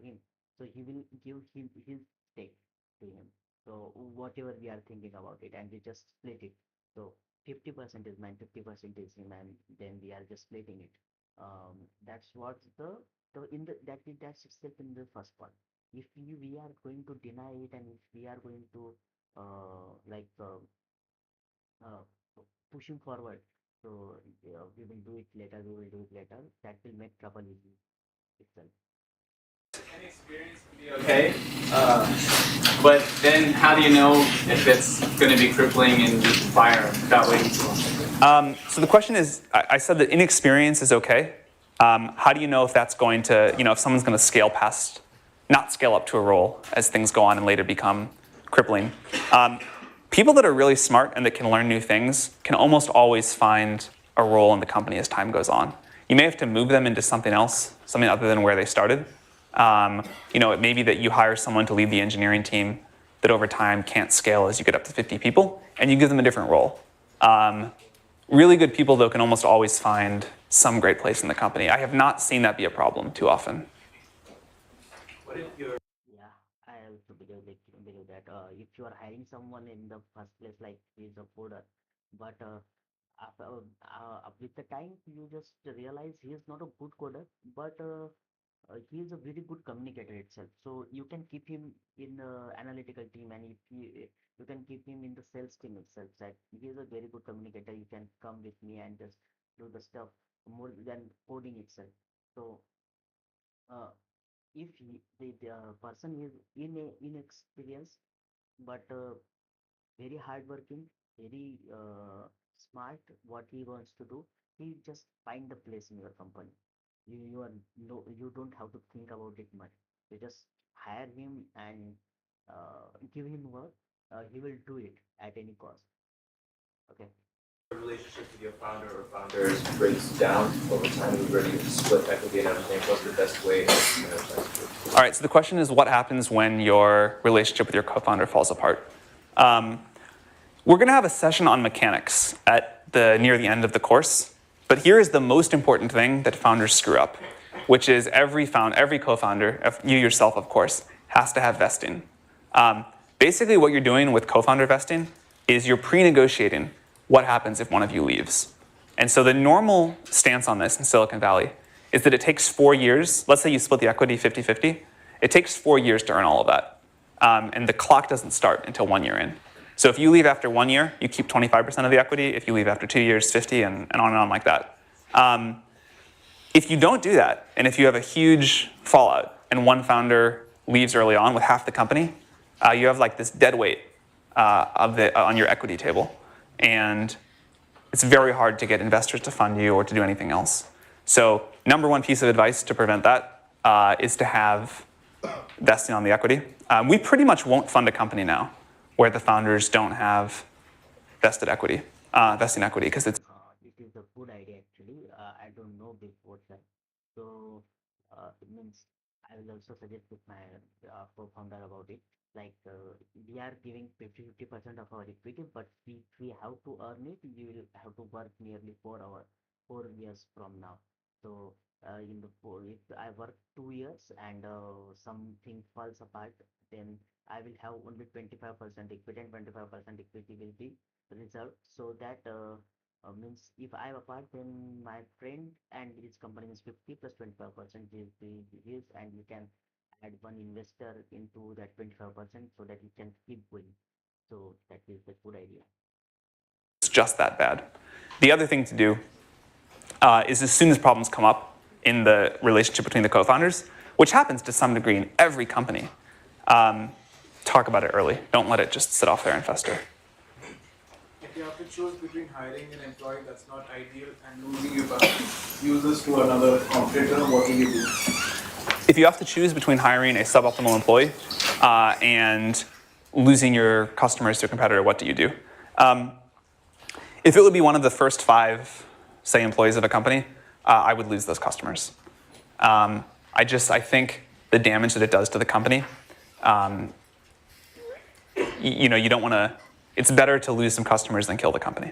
him, so he will give him his stake to him. So whatever we are thinking about it, and we just split it. So 50% is mine, 50% is him, and then we are just splitting it. That's what the in the that is that's itself in the first part. If we are going to deny it, and if we are going to like uh, pushing forward, so we will do it later, we will do it later. That will make trouble in itself. Inexperience can be okay, but then how do you know if it's going to be crippling and just fire without waiting too long? So the question is, I said that inexperience is okay. How do you know if that's going to, if someone's going to not scale up to a role as things go on and later become crippling? People that are really smart and that can learn new things can almost always find a role in the company as time goes on. You may have to move them into something else, something other than where they started. It may be that you hire someone to lead the engineering team that over time can't scale as you get up to 50 people, and you give them a different role. Really good people, though, can almost always find some great place in the company. I have not seen that be a problem too often. Yeah, I also believe that if you are hiring someone in the first place, like he's a coder, but with the time you just realize he is not a good coder, but he is a very good communicator itself. So you can keep him in the analytical team, and if you can keep him in the sales team itself. That he is a very good communicator. You can come with me and just do the stuff more than coding itself. So uh, if the person is inexperienced, but very hardworking, very smart, what he wants to do, he just find the place in your company. You are no, you don't have to think about it much. You just hire him and give him work. He will do it at any cost. Okay. Relationship with your founder or founders breaks down over time and we're ready to split equity and everything. What's the best way to manage that? All right, so the question is, what happens when your relationship with your co-founder falls apart? We're going to have a session on mechanics near the end of the course, but here is the most important thing that founders screw up, which is every co-founder, you yourself, of course, has to have vesting. Basically, what you're doing with co-founder vesting is you're pre-negotiating what happens if one of you leaves. And so the normal stance on this in Silicon Valley is that it takes 4 years. Let's say you split the equity 50-50. It takes 4 years to earn all of that. And the clock doesn't start until 1 year in. So if you leave after 1 year, you keep 25% of the equity. If you leave after 2 years, 50, and on like that. If you don't do that, and if you have a huge fallout, and one founder leaves early on with half the company, you have like this dead weight on your equity table, and it's very hard to get investors to fund you or to do anything else. So number one piece of advice to prevent that is to have vesting on the equity. We pretty much won't fund a company now where the founders don't have vested equity, vesting equity, because it's It is a good idea actually. I don't know before that. So it means I will also suggest with my co-founder about it. Like we are giving 50% of our equity, but if we have to earn it, we will have to work nearly 4 hours, 4 years from now. So in the if I work 2 years and something falls apart, then I will have only 25% equity, and 25% equity will be reserved, so that means if I have a part, then my friend and his company is 50 plus 25% is his, and you can add one investor into that 25% so that you can keep going. So that is a good idea. just that bad. The other thing to do is as soon as problems come up in the relationship between the co-founders, which happens to some degree in every company, talk about it early. Don't let it just sit off there and fester. If you have to choose between hiring an employee that's not ideal and losing your users to another competitor, what will you do? If you have to choose between hiring a suboptimal employee and losing your customers to a competitor, what do you do? If it would be one of the first 5, say, employees of a company, I would lose those customers. I think the damage that it does to the company, you don't want to. It's better to lose some customers than kill the company.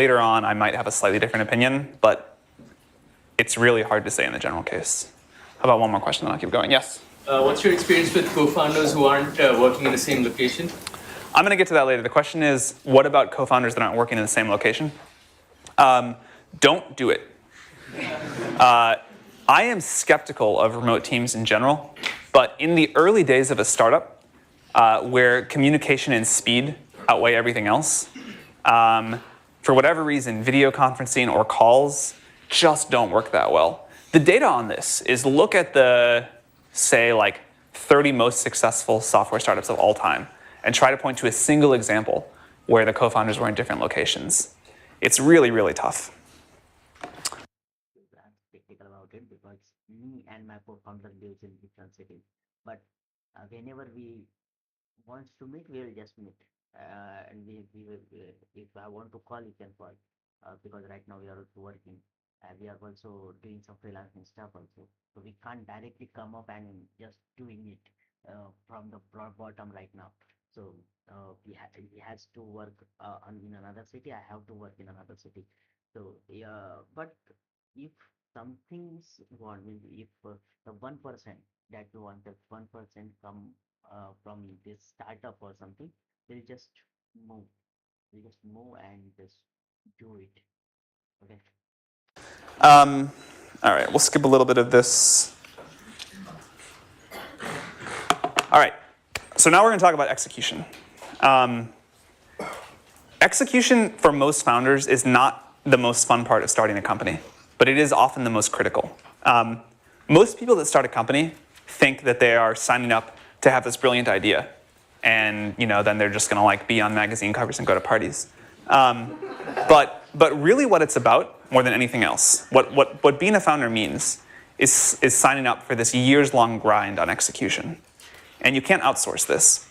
Later on, I might have a slightly different opinion, but it's really hard to say in the general case. How about one more question, then I'll keep going? Yes? What's your experience with co-founders who aren't working in the same location? I'm going to get to that later. The question is, what about co-founders that aren't working in the same location? Don't do it. I am skeptical of remote teams in general, but in the early days of a startup, where communication and speed outweigh everything else, for whatever reason, video conferencing or calls just don't work that well. The data on this is look at the, say, like 30 most successful software startups of all time and try to point to a single example where the co-founders were in different locations. It's really, really tough. I'm skeptical about it because me and my co-founder lives in different cities. But whenever we wants to meet, we will just meet. And we will, if I want to call, you can call. Because right now we are also working. We are also doing some freelancing stuff also. So we can't directly come up and just doing it from the bottom right now. So he has to work in another city. I have to work in another city. So yeah, but if something's wrong, means if the 1% that you want, that 1% come from this startup or something, they'll just move. They just move and just do it. Okay. All right, we'll skip a little bit of this. All right, so now we're going to talk about execution. Execution for most founders is not the most fun part of starting a company, but it is often the most critical. Most people that start a company think that they are signing up to have this brilliant idea, and then they're just going to like be on magazine covers and go to parties. But really, what it's about more than anything else, what being a founder means, is signing up for this years-long grind on execution, and you can't outsource this.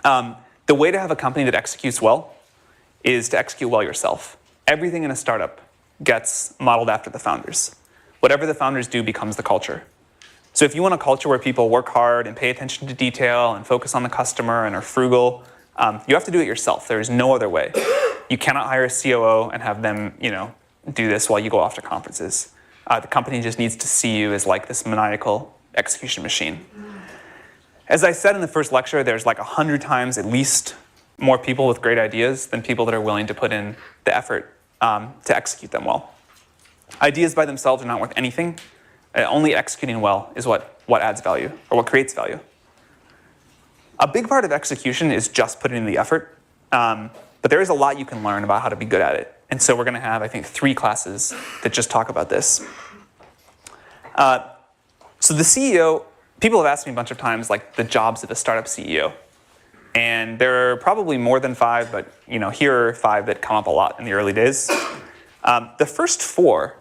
The way to have a company that executes well is to execute well yourself. Everything in a startup gets modeled after the founders. Whatever the founders do becomes the culture. So if you want a culture where people work hard and pay attention to detail and focus on the customer and are frugal, you have to do it yourself. There is no other way. You cannot hire a COO and have them, do this while you go off to conferences. The company just needs to see you as like this maniacal execution machine. As I said in the first lecture, there's like 100 times at least more people with great ideas than people that are willing to put in the effort to execute them well. Ideas by themselves are not worth anything. Only executing well is what adds value, or what creates value. A big part of execution is just putting in the effort, but there is a lot you can learn about how to be good at it. And so we're going to have, I think, 3 classes that just talk about this. So the CEO, people have asked me a bunch of times, like the jobs of a startup CEO. And there are probably more than 5, but here are 5 that come up a lot in the early days. The first 4,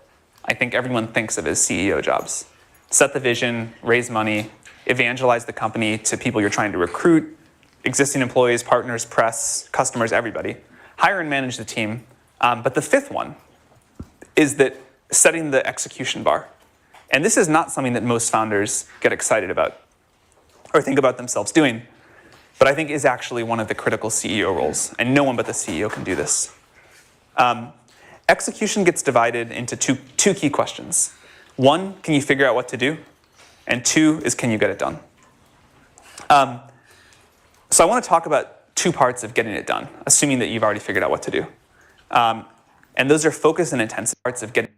I think everyone thinks of as CEO jobs. Set the vision, raise money, evangelize the company to people you're trying to recruit, existing employees, partners, press, customers, everybody. Hire and manage the team. But the 5th one is that setting the execution bar. And this is not something that most founders get excited about or think about themselves doing, but I think is actually one of the critical CEO roles, and no one but the CEO can do this. Execution gets divided into two key questions. 1, can you figure out what to do? And 2 is, can you get it done? So I want to talk about 2 parts of getting it done, assuming that you've already figured out what to do. And those are focus and intensity parts of getting.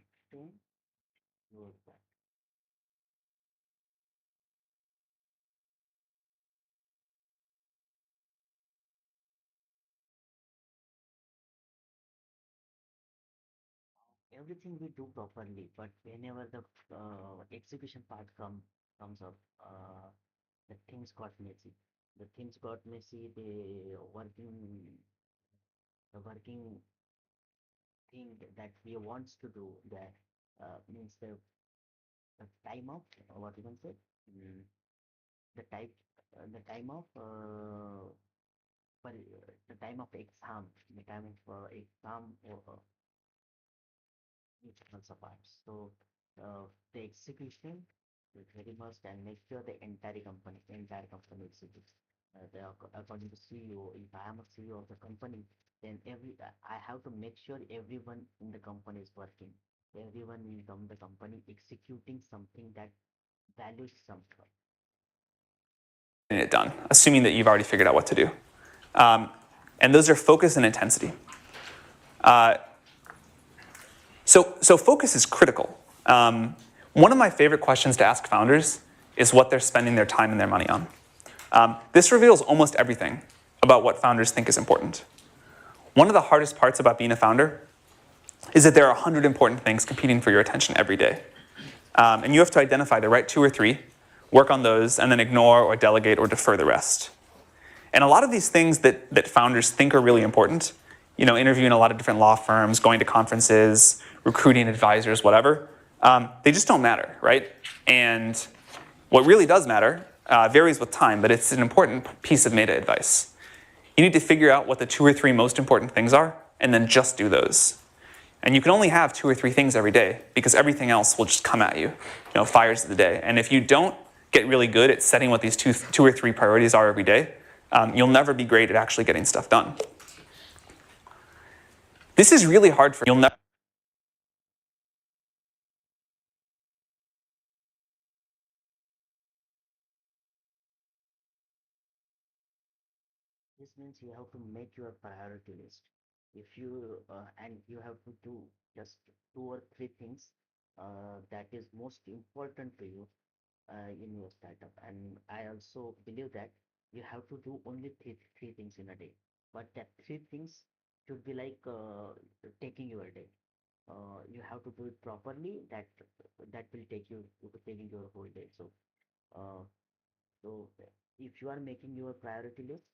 Everything we do properly, but whenever the execution part comes up, the things got messy. The things got messy. The working thing that we wants to do, that means the time of what you can say, mm, the type the time of the time of exam, the time of exam or each months apart. So the execution is very must, and make sure the entire company executes. According to CEO, if I am a CEO of the company, then I have to make sure everyone in the company is working. Everyone in the company executing something that values something. Getting it done, assuming that you've already figured out what to do. And those are focus and intensity. So focus is critical. One of my favorite questions to ask founders is what they're spending their time and their money on. This reveals almost everything about what founders think is important. One of the hardest parts about being a founder is that there are 100 important things competing for your attention every day. And you have to identify the right 2 or 3, work on those, and then ignore or delegate or defer the rest. And a lot of these things that founders think are really important, interviewing a lot of different law firms, going to conferences, recruiting advisors, whatever, they just don't matter, right? And what really does matter varies with time, but it's an important piece of meta advice. You need to figure out what the 2 or 3 most important things are, and then just do those. And you can only have 2 or 3 things every day, because everything else will just come at you, fires of the day. And if you don't get really good at setting what these 2 or 3 priorities are every day, you'll never be great at actually getting stuff done. This is really hard for you'll never. This means you have to make your priority list. If you and you have to do just 2 or 3 things that is most important to you in your startup. And I also believe that you have to do only three things in a day. But that 3 things should be like taking your day. You have to do it properly. That will take you to taking your whole day. Uh, so if you are making your priority list,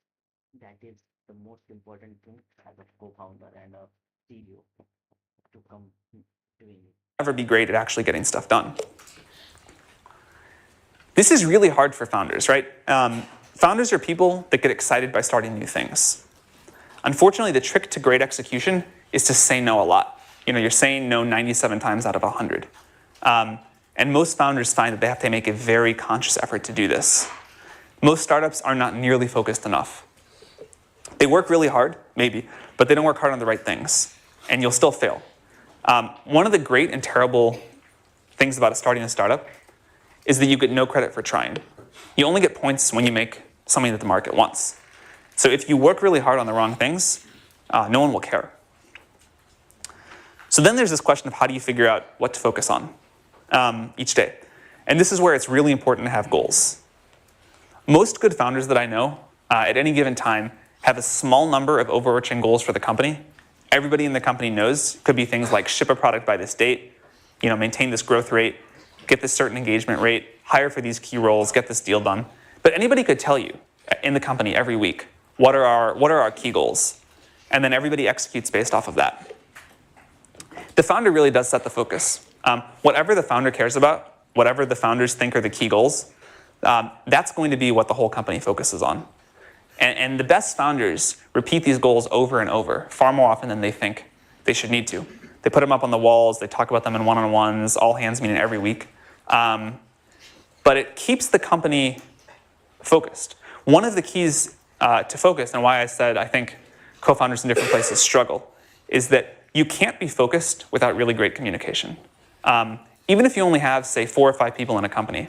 that is the most important thing as a co-founder and a CEO to come doing it. Never be great at actually getting stuff done. This is really hard for founders, right? Founders are people that get excited by starting new things. Unfortunately, the trick to great execution is to say no a lot. You're saying no 97 times out of 100. And most founders find that they have to make a very conscious effort to do this. Most startups are not nearly focused enough. They work really hard, maybe, but they don't work hard on the right things, and you'll still fail. One of the great and terrible things about starting a startup is that you get no credit for trying. You only get points when you make something that the market wants. So if you work really hard on the wrong things, no one will care. So then there's this question of how do you figure out what to focus on each day? And this is where it's really important to have goals. Most good founders that I know at any given time have a small number of overarching goals for the company. Everybody in the company knows. Could be things like ship a product by this date, maintain this growth rate, get this certain engagement rate, hire for these key roles, get this deal done. But anybody could tell you in the company every week what are our key goals? And then everybody executes based off of that. The founder really does set the focus. Whatever the founder cares about, whatever the founders think are the key goals, that's going to be what the whole company focuses on. And the best founders repeat these goals over and over, far more often than they think they should need to. They put them up on the walls, they talk about them in one-on-ones, all hands meeting every week. But it keeps the company focused. One of the keys to focus, and why I said I think co-founders in different places struggle, is that you can't be focused without really great communication. Even if you only have, say, 4 or 5 people in a company,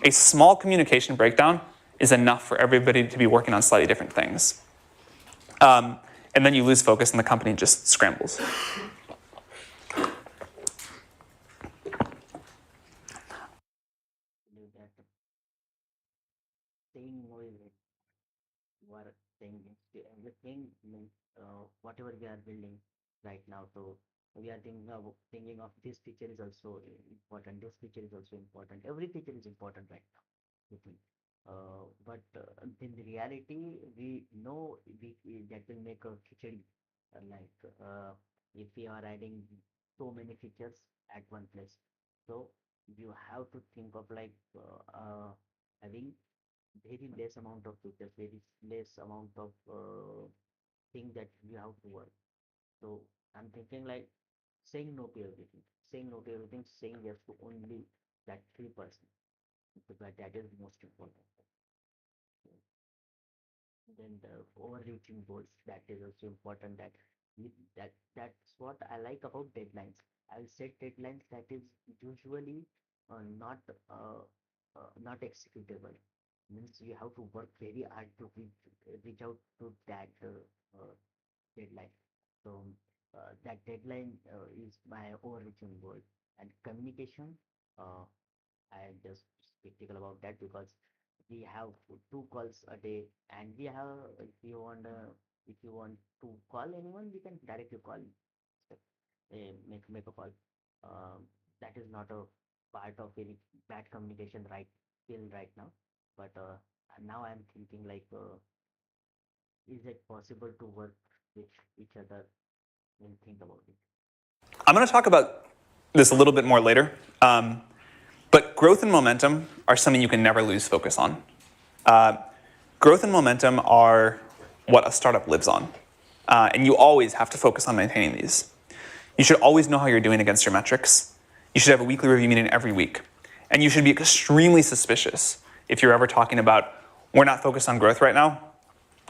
a small communication breakdown is enough for everybody to be working on slightly different things. And then you lose focus and the company just scrambles. Believe that saying no is it. You are saying yes to everything, means whatever we are building right now. So we are thinking of this feature is also important. This feature is also important. Every feature is important right now. You think. But in reality, we know that will make a khichdi. If we are adding so many features at one place, so you have to think of having very less amount of features, very less amount of thing that you have to work. So I'm thinking like saying no to everything, saying no to everything, saying yes to only that 3%, because that is most important. Then the overreaching goals, that is also important. That's what I like about deadlines. I'll set deadlines that is usually not not executable. Means you have to work very hard to reach out to that deadline. So that deadline is my overreaching goal. And communication, uh, I am just skeptical about that, because we have 2 calls a day, and we have, if you want to call anyone, we can directly call, make a call. That is not a part of very bad communication right now. But now I'm thinking is it possible to work with each other and think about it? I'm going to talk about this a little bit more later. But growth and momentum are something you can never lose focus on. Growth and momentum are what a startup lives on. And you always have to focus on maintaining these. You should always know how you're doing against your metrics. You should have a weekly review meeting every week. And you should be extremely suspicious if you're ever talking about, we're not focused on growth right now.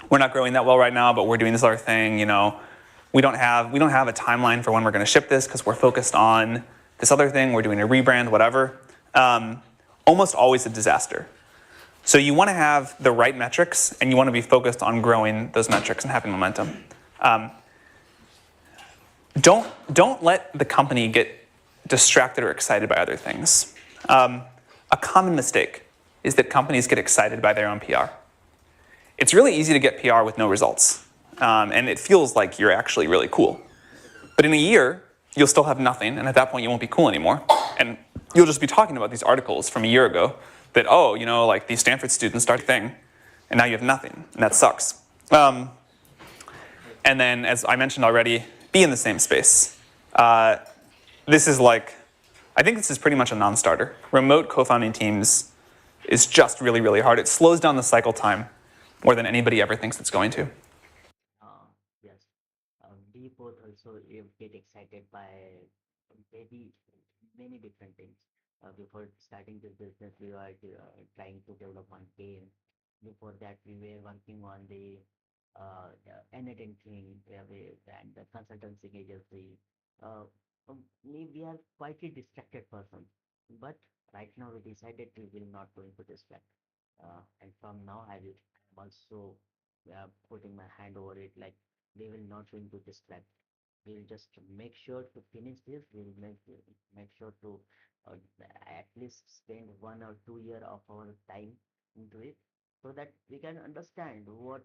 We're not growing that well right now, but we're doing this other thing, we don't have a timeline for when we're going to ship this because we're focused on this other thing, we're doing a rebrand, whatever. Almost always a disaster. So you want to have the right metrics, and you want to be focused on growing those metrics and having momentum. Don't let the company get distracted or excited by other things. A common mistake is that companies get excited by their own PR. It's really easy to get PR with no results, and it feels like you're actually really cool. But in a year, you'll still have nothing, and at that point you won't be cool anymore. And you'll just be talking about these articles from a year ago that, these Stanford students start a thing, and now you have nothing, and that sucks. And then, as I mentioned already, be in the same space. I think this is pretty much a non-starter. Remote co-founding teams is just really, really hard. It slows down the cycle time more than anybody ever thinks it's going to. Yes. We both also get excited by very many different things. Before starting this business, we were trying to develop one game. Before that, we were working on the editing thing, and the consultancy agency. We are quite a distracted person, but right now we decided we will not going to distract. And from now, I'm also putting my hand over it, like we will not going to distract. We'll just make sure to finish this. We'll make sure to at least spend 1 or 2 year of our time into it, so that we can understand what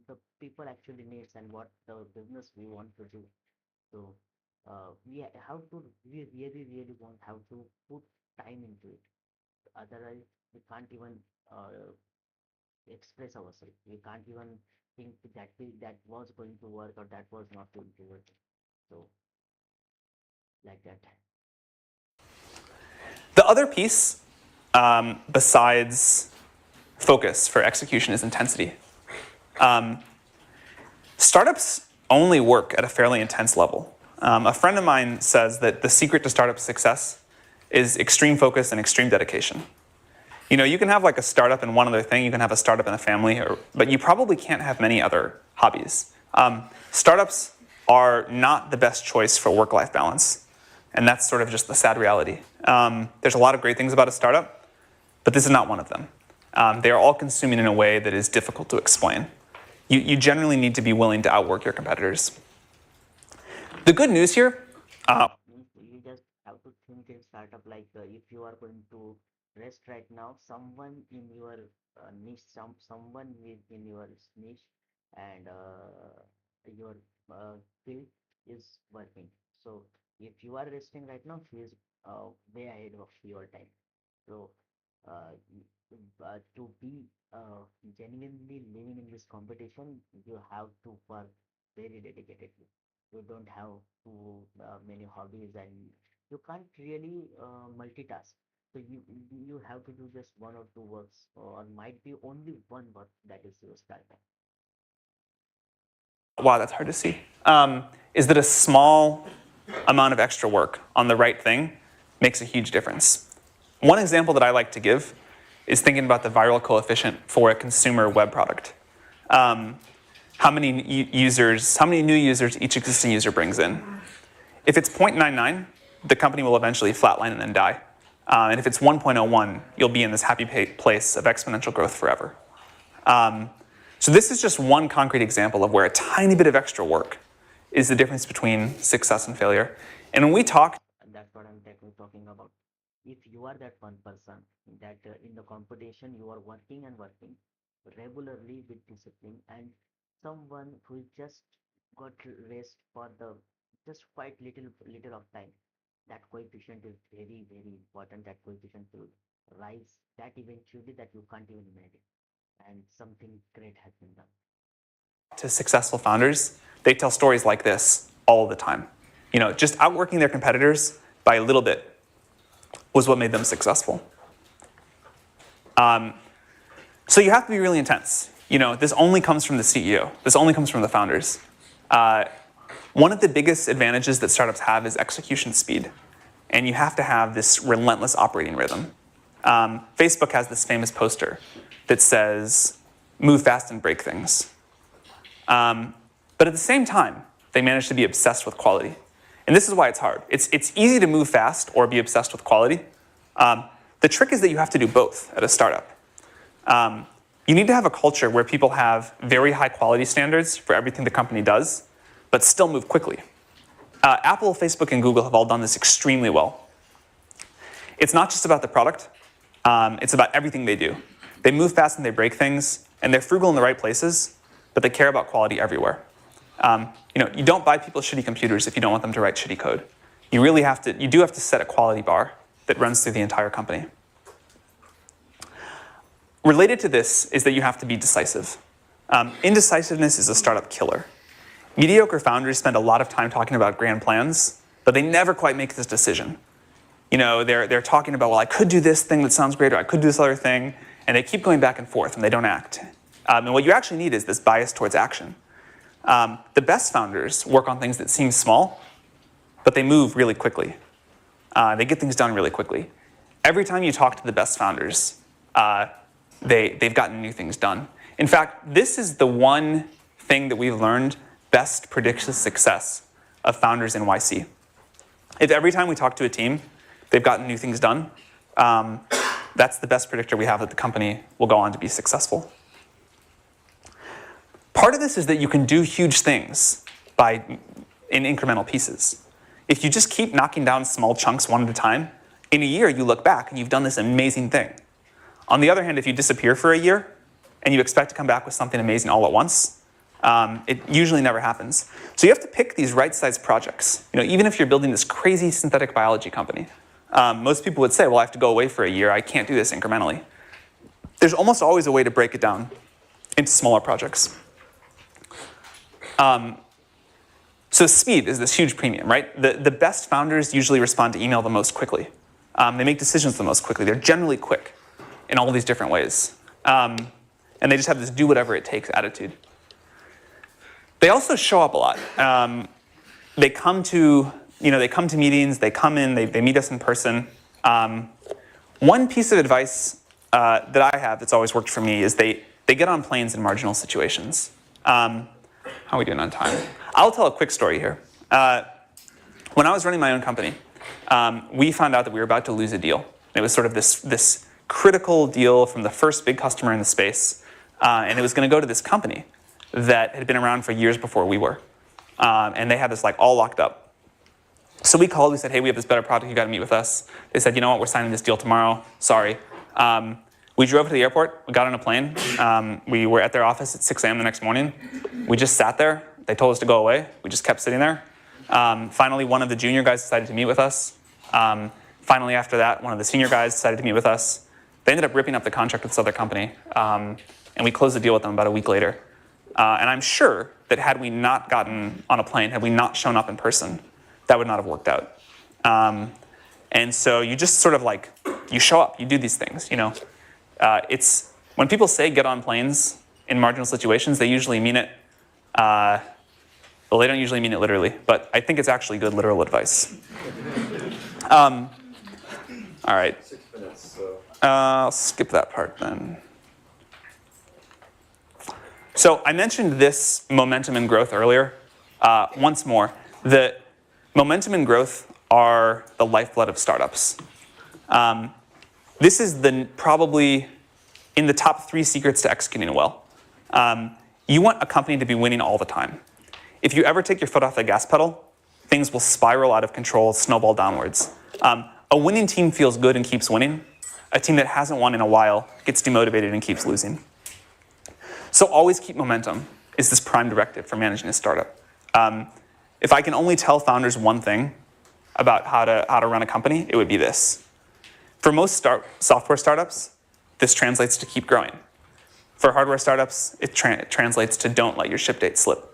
the people actually needs and what the business we want to do. So we really want how to put time into it. Otherwise, we can't even express ourselves. We can't even think that was going to work or that was not going to work. So like that. The other piece, besides focus for execution, is intensity. Startups only work at a fairly intense level. A friend of mine says that the secret to startup success is extreme focus and extreme dedication. You can have like a startup and one other thing, you can have a startup and a family, but you probably can't have many other hobbies. Startups are not the best choice for work-life balance, and that's sort of just the sad reality. There's a lot of great things about a startup, but this is not one of them. They are all consuming in a way that is difficult to explain. You generally need to be willing to outwork your competitors. The good news here, Means you just have to think in startup like if you are going to rest right now, someone in your niche, someone in your niche and your field is working. So if you are resting right now, he is way ahead of your time. So to be genuinely living in this competition, you have to work very dedicatedly. You don't have too many hobbies and you can't really multitask. So you have to do just one or two works or might be only one work that is your startup. wow, that's hard to see, is that a small amount of extra work on the right thing makes a huge difference. One example that I like to give is thinking about the viral coefficient for a consumer web product. How many new users each existing user brings in. If it's 0.99, the company will eventually flatline and then die. And if it's 1.01, you'll be in this happy place of exponential growth forever. So this is just one concrete example of where a tiny bit of extra work is the difference between success and failure. And when we talk, And that's what I'm talking about. If you are that one person that in the competition you are working and working regularly with discipline and someone who just got rest for the just quite little of time, that coefficient is very important. That coefficient will rise that eventually that you can't even imagine, and something great has been done. to successful founders, they tell stories like this all the time. Just outworking their competitors by a little bit was what made them successful. So you have to be really intense. This only comes from the CEO. This only comes from the founders. One of the biggest advantages that startups have is execution speed. And you have to have this relentless operating rhythm. Facebook has this famous poster that says, move fast and break things. But at the same time, they manage to be obsessed with quality. And this is why it's hard. It's easy to move fast or be obsessed with quality. The trick is that you have to do both at a startup. You need to have a culture where people have very high quality standards for everything the company does, but still move quickly. Apple, Facebook, and Google have all done this extremely well. It's not just about the product. It's about everything they do. They move fast and they break things, and they're frugal in the right places, but they care about quality everywhere. You don't buy people shitty computers if you don't want them to write shitty code. You do have to set a quality bar that runs through the entire company. Related to this is that you have to be decisive. Indecisiveness is a startup killer. Mediocre founders spend a lot of time talking about grand plans, but they never quite make this decision. They're talking about, well, I could do this thing that sounds great, or I could do this other thing, and they keep going back and forth, and they don't act. And what you actually need is this bias towards action. The best founders work on things that seem small, but they move really quickly. They get things done really quickly. Every time you talk to the best founders, they've gotten new things done. In fact, this is the one thing that we've learned best predicts the success of founders in YC. If every time we talk to a team, they've gotten new things done, that's the best predictor we have that the company will go on to be successful. Part of this is that you can do huge things in incremental pieces. If you just keep knocking down small chunks one at a time, in a year you look back and you've done this amazing thing. On the other hand, if you disappear for a year and you expect to come back with something amazing all at once, it usually never happens. So you have to pick these right-sized projects. Even if you're building this crazy synthetic biology company, most people would say, well, I have to go away for a year. I can't do this incrementally. There's almost always a way to break it down into smaller projects. So speed is this huge premium, right? The best founders usually respond to email the most quickly. They make decisions the most quickly. They're generally quick in all these different ways. And they just have this do whatever it takes attitude. They also show up a lot. They come to meetings, they come in, they meet us in person. One piece of advice that I have that's always worked for me is they get on planes in marginal situations. How are we doing on time? I'll tell a quick story here. When I was running my own company, we found out that we were about to lose a deal. It was sort of this critical deal from the first big customer in the space, and it was going to go to this company that had been around for years before we were. And they had this all locked up. So we called, we said, hey, we have this better product, you got to meet with us. They said, you know what, we're signing this deal tomorrow, sorry. We drove to the airport, we got on a plane. We were at their office at 6 a.m. the next morning. We just sat there. They told us to go away. We just kept sitting there. Finally, one of the junior guys decided to meet with us. Finally, after that, one of the senior guys decided to meet with us. They ended up ripping up the contract with this other company. And we closed the deal with them about a week later. And I'm sure that had we not gotten on a plane, had we not shown up in person, that would not have worked out. And so you just sort of you show up, you do these things, It's when people say get on planes in marginal situations, they usually mean it. Well, they don't usually mean it literally, but I think it's actually good literal advice. All right. 6 minutes. So. I'll skip that part then. So I mentioned this momentum and growth earlier. Once more, the momentum and growth are the lifeblood of startups. This is probably in the top 3 secrets to executing well. You want a company to be winning all the time. If you ever take your foot off the gas pedal, things will spiral out of control, snowball downwards. A winning team feels good and keeps winning. A team that hasn't won in a while gets demotivated and keeps losing. So always keep momentum is this prime directive for managing a startup. If I can only tell founders one thing about how to run a company, it would be this. For most software startups, this translates to keep growing. For hardware startups, it translates to don't let your ship date slip.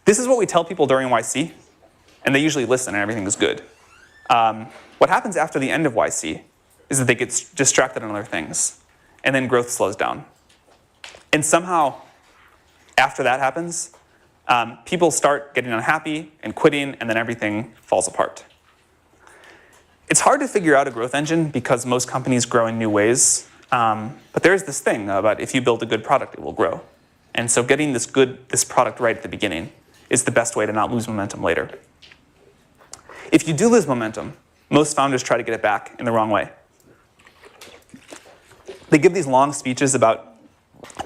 This is what we tell people during YC, and they usually listen and everything is good. What happens after the end of YC is that they get distracted on other things, and then growth slows down. And somehow, after that happens, people start getting unhappy and quitting, and then everything falls apart. It's hard to figure out a growth engine because most companies grow in new ways. But there's this thing about if you build a good product, it will grow. And so getting this product right at the beginning is the best way to not lose momentum later. If you do lose momentum, most founders try to get it back in the wrong way. They give these long speeches about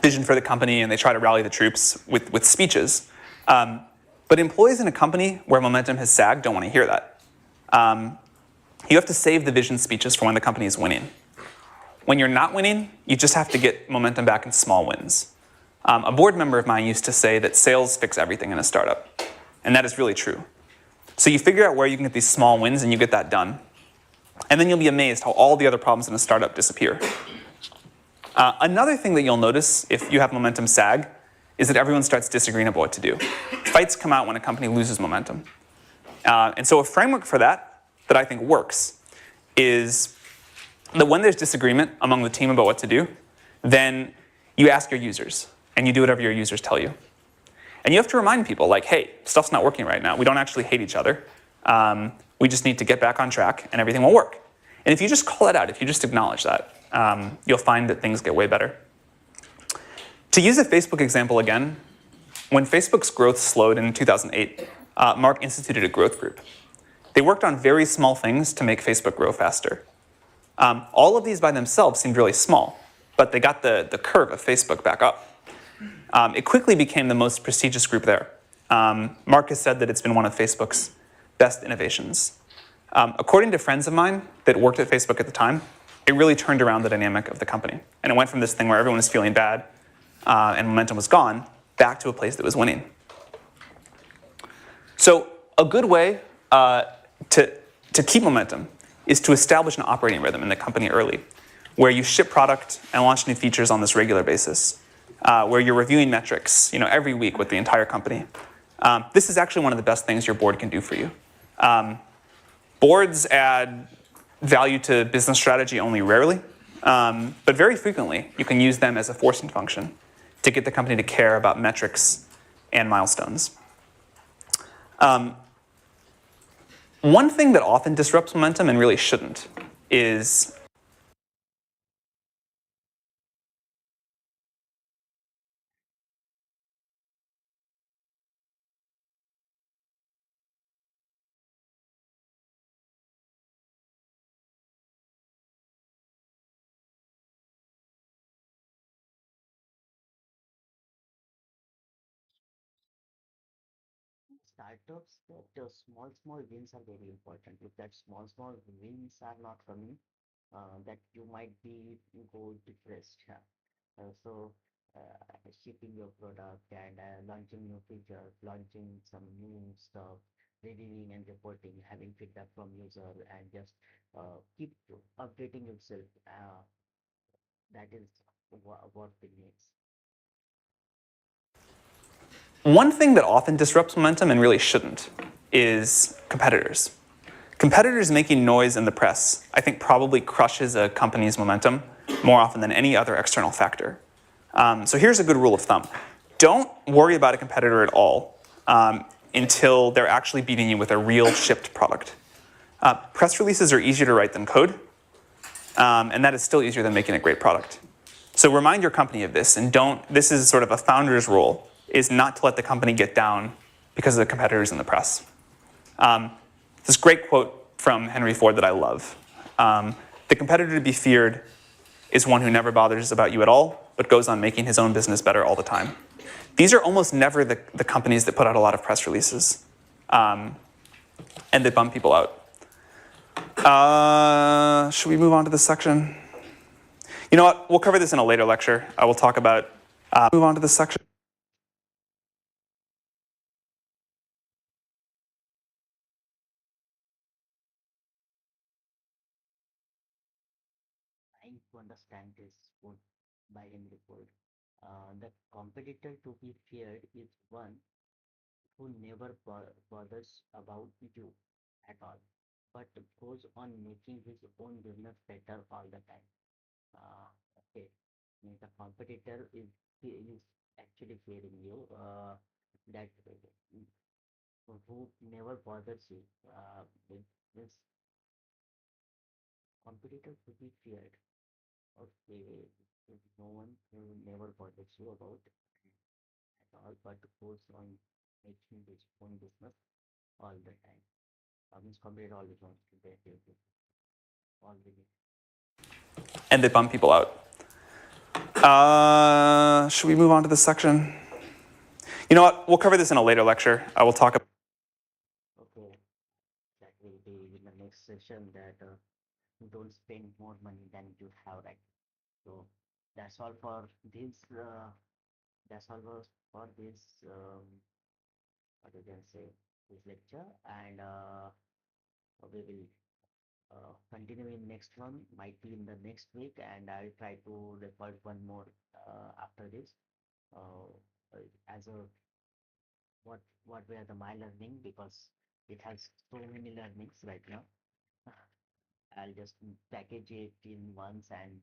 vision for the company, and they try to rally the troops with speeches. But employees in a company where momentum has sagged don't want to hear that. You have to save the vision speeches for when the company is winning. When you're not winning, you just have to get momentum back in small wins. A board member of mine used to say that sales fix everything in a startup. And that is really true. So you figure out where you can get these small wins and you get that done. And then you'll be amazed how all the other problems in a startup disappear. Another thing that you'll notice if you have momentum sag is that everyone starts disagreeing about what to do. Fights come out when a company loses momentum. And so a framework for that I think works is that when there's disagreement among the team about what to do, then you ask your users, and you do whatever your users tell you. And you have to remind people, hey, stuff's not working right now. We don't actually hate each other. We just need to get back on track, and everything will work. And if you just call it out, if you just acknowledge that, you'll find that things get way better. To use a Facebook example again, when Facebook's growth slowed in 2008, Mark instituted a growth group. They worked on very small things to make Facebook grow faster. All of these by themselves seemed really small, but they got the curve of Facebook back up. It quickly became the most prestigious group there. Mark has said that it's been one of Facebook's best innovations. According to friends of mine that worked at Facebook at the time, it really turned around the dynamic of the company. And it went from this thing where everyone was feeling bad and momentum was gone, back to a place that was winning. So a good way to keep momentum is to establish an operating rhythm in the company early, where you ship product and launch new features on this regular basis. where you're reviewing metrics, every week with the entire company. This is actually one of the best things your board can do for you. Boards add value to business strategy only rarely, but very frequently you can use them as a forcing function to get the company to care about metrics and milestones. One thing that often disrupts momentum and really shouldn't is Startups, that small wins are very important. If that small wins are not coming, that you might be go depressed. Yeah. Shipping your product and launching new features, launching some new stuff, reviewing and reporting, having feedback from user, and just keep updating yourself. That is what we need. one thing that often disrupts momentum and really shouldn't is competitors. Competitors making noise in the press, I think, probably crushes a company's momentum more often than any other external factor. So here's a good rule of thumb. Don't worry about a competitor at all until they're actually beating you with a real shipped product. Press releases are easier to write than code, and that is still easier than making a great product. So remind your company of this, and this is sort of a founder's role, is not to let the company get down because of the competitors in the press. This great quote from Henry Ford that I love. The competitor to be feared is one who never bothers about you at all, but goes on making his own business better all the time. These are almost never the companies that put out a lot of press releases and that bum people out. Should we move on to this section? You know what? We'll cover this in a later lecture. I will talk about, move on to this section. Trying to understand this quote by Henry Ford. The competitor to be feared is one who never bothers about you at all, but goes on making his own business better all the time. Okay, means the competitor is actually fearing you. That who never bothers you. This competitor to be feared. Okay, there's no one who never bothers you about at all, but goes on making his own business all the time. Means competitor always wants to get your business. Always. And that bum people out. Should we move on to this section? You know what? We'll cover this in a later lecture. I will talk about. Okay, that will be in the next session. That don't spend more money than you have, right? So that's all for this. That's all for this. What you can say, this lecture, and we will continue in next one. Might be in the next week, and I'll try to record one more after this. Uh, as a what were my learning, because it has so many learnings right now. I'll just package it in once and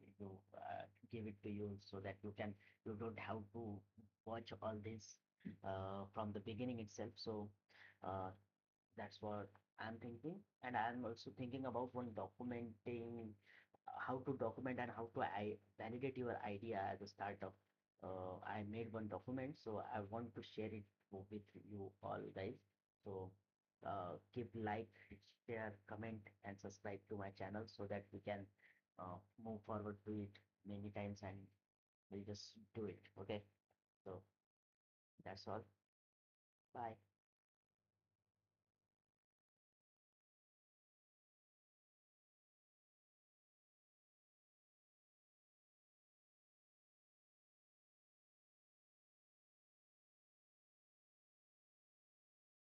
give it to you so that you don't have to watch all this from the beginning itself. So uh, that's what I'm thinking, and I'm also thinking about one documenting how to document and how to validate your idea as a startup. I made one document, so I want to share it with you all guys. So keep like, share, comment, and subscribe to my channel so that we can move forward to it many times, and we'll just do it. Okay, so that's all. Bye.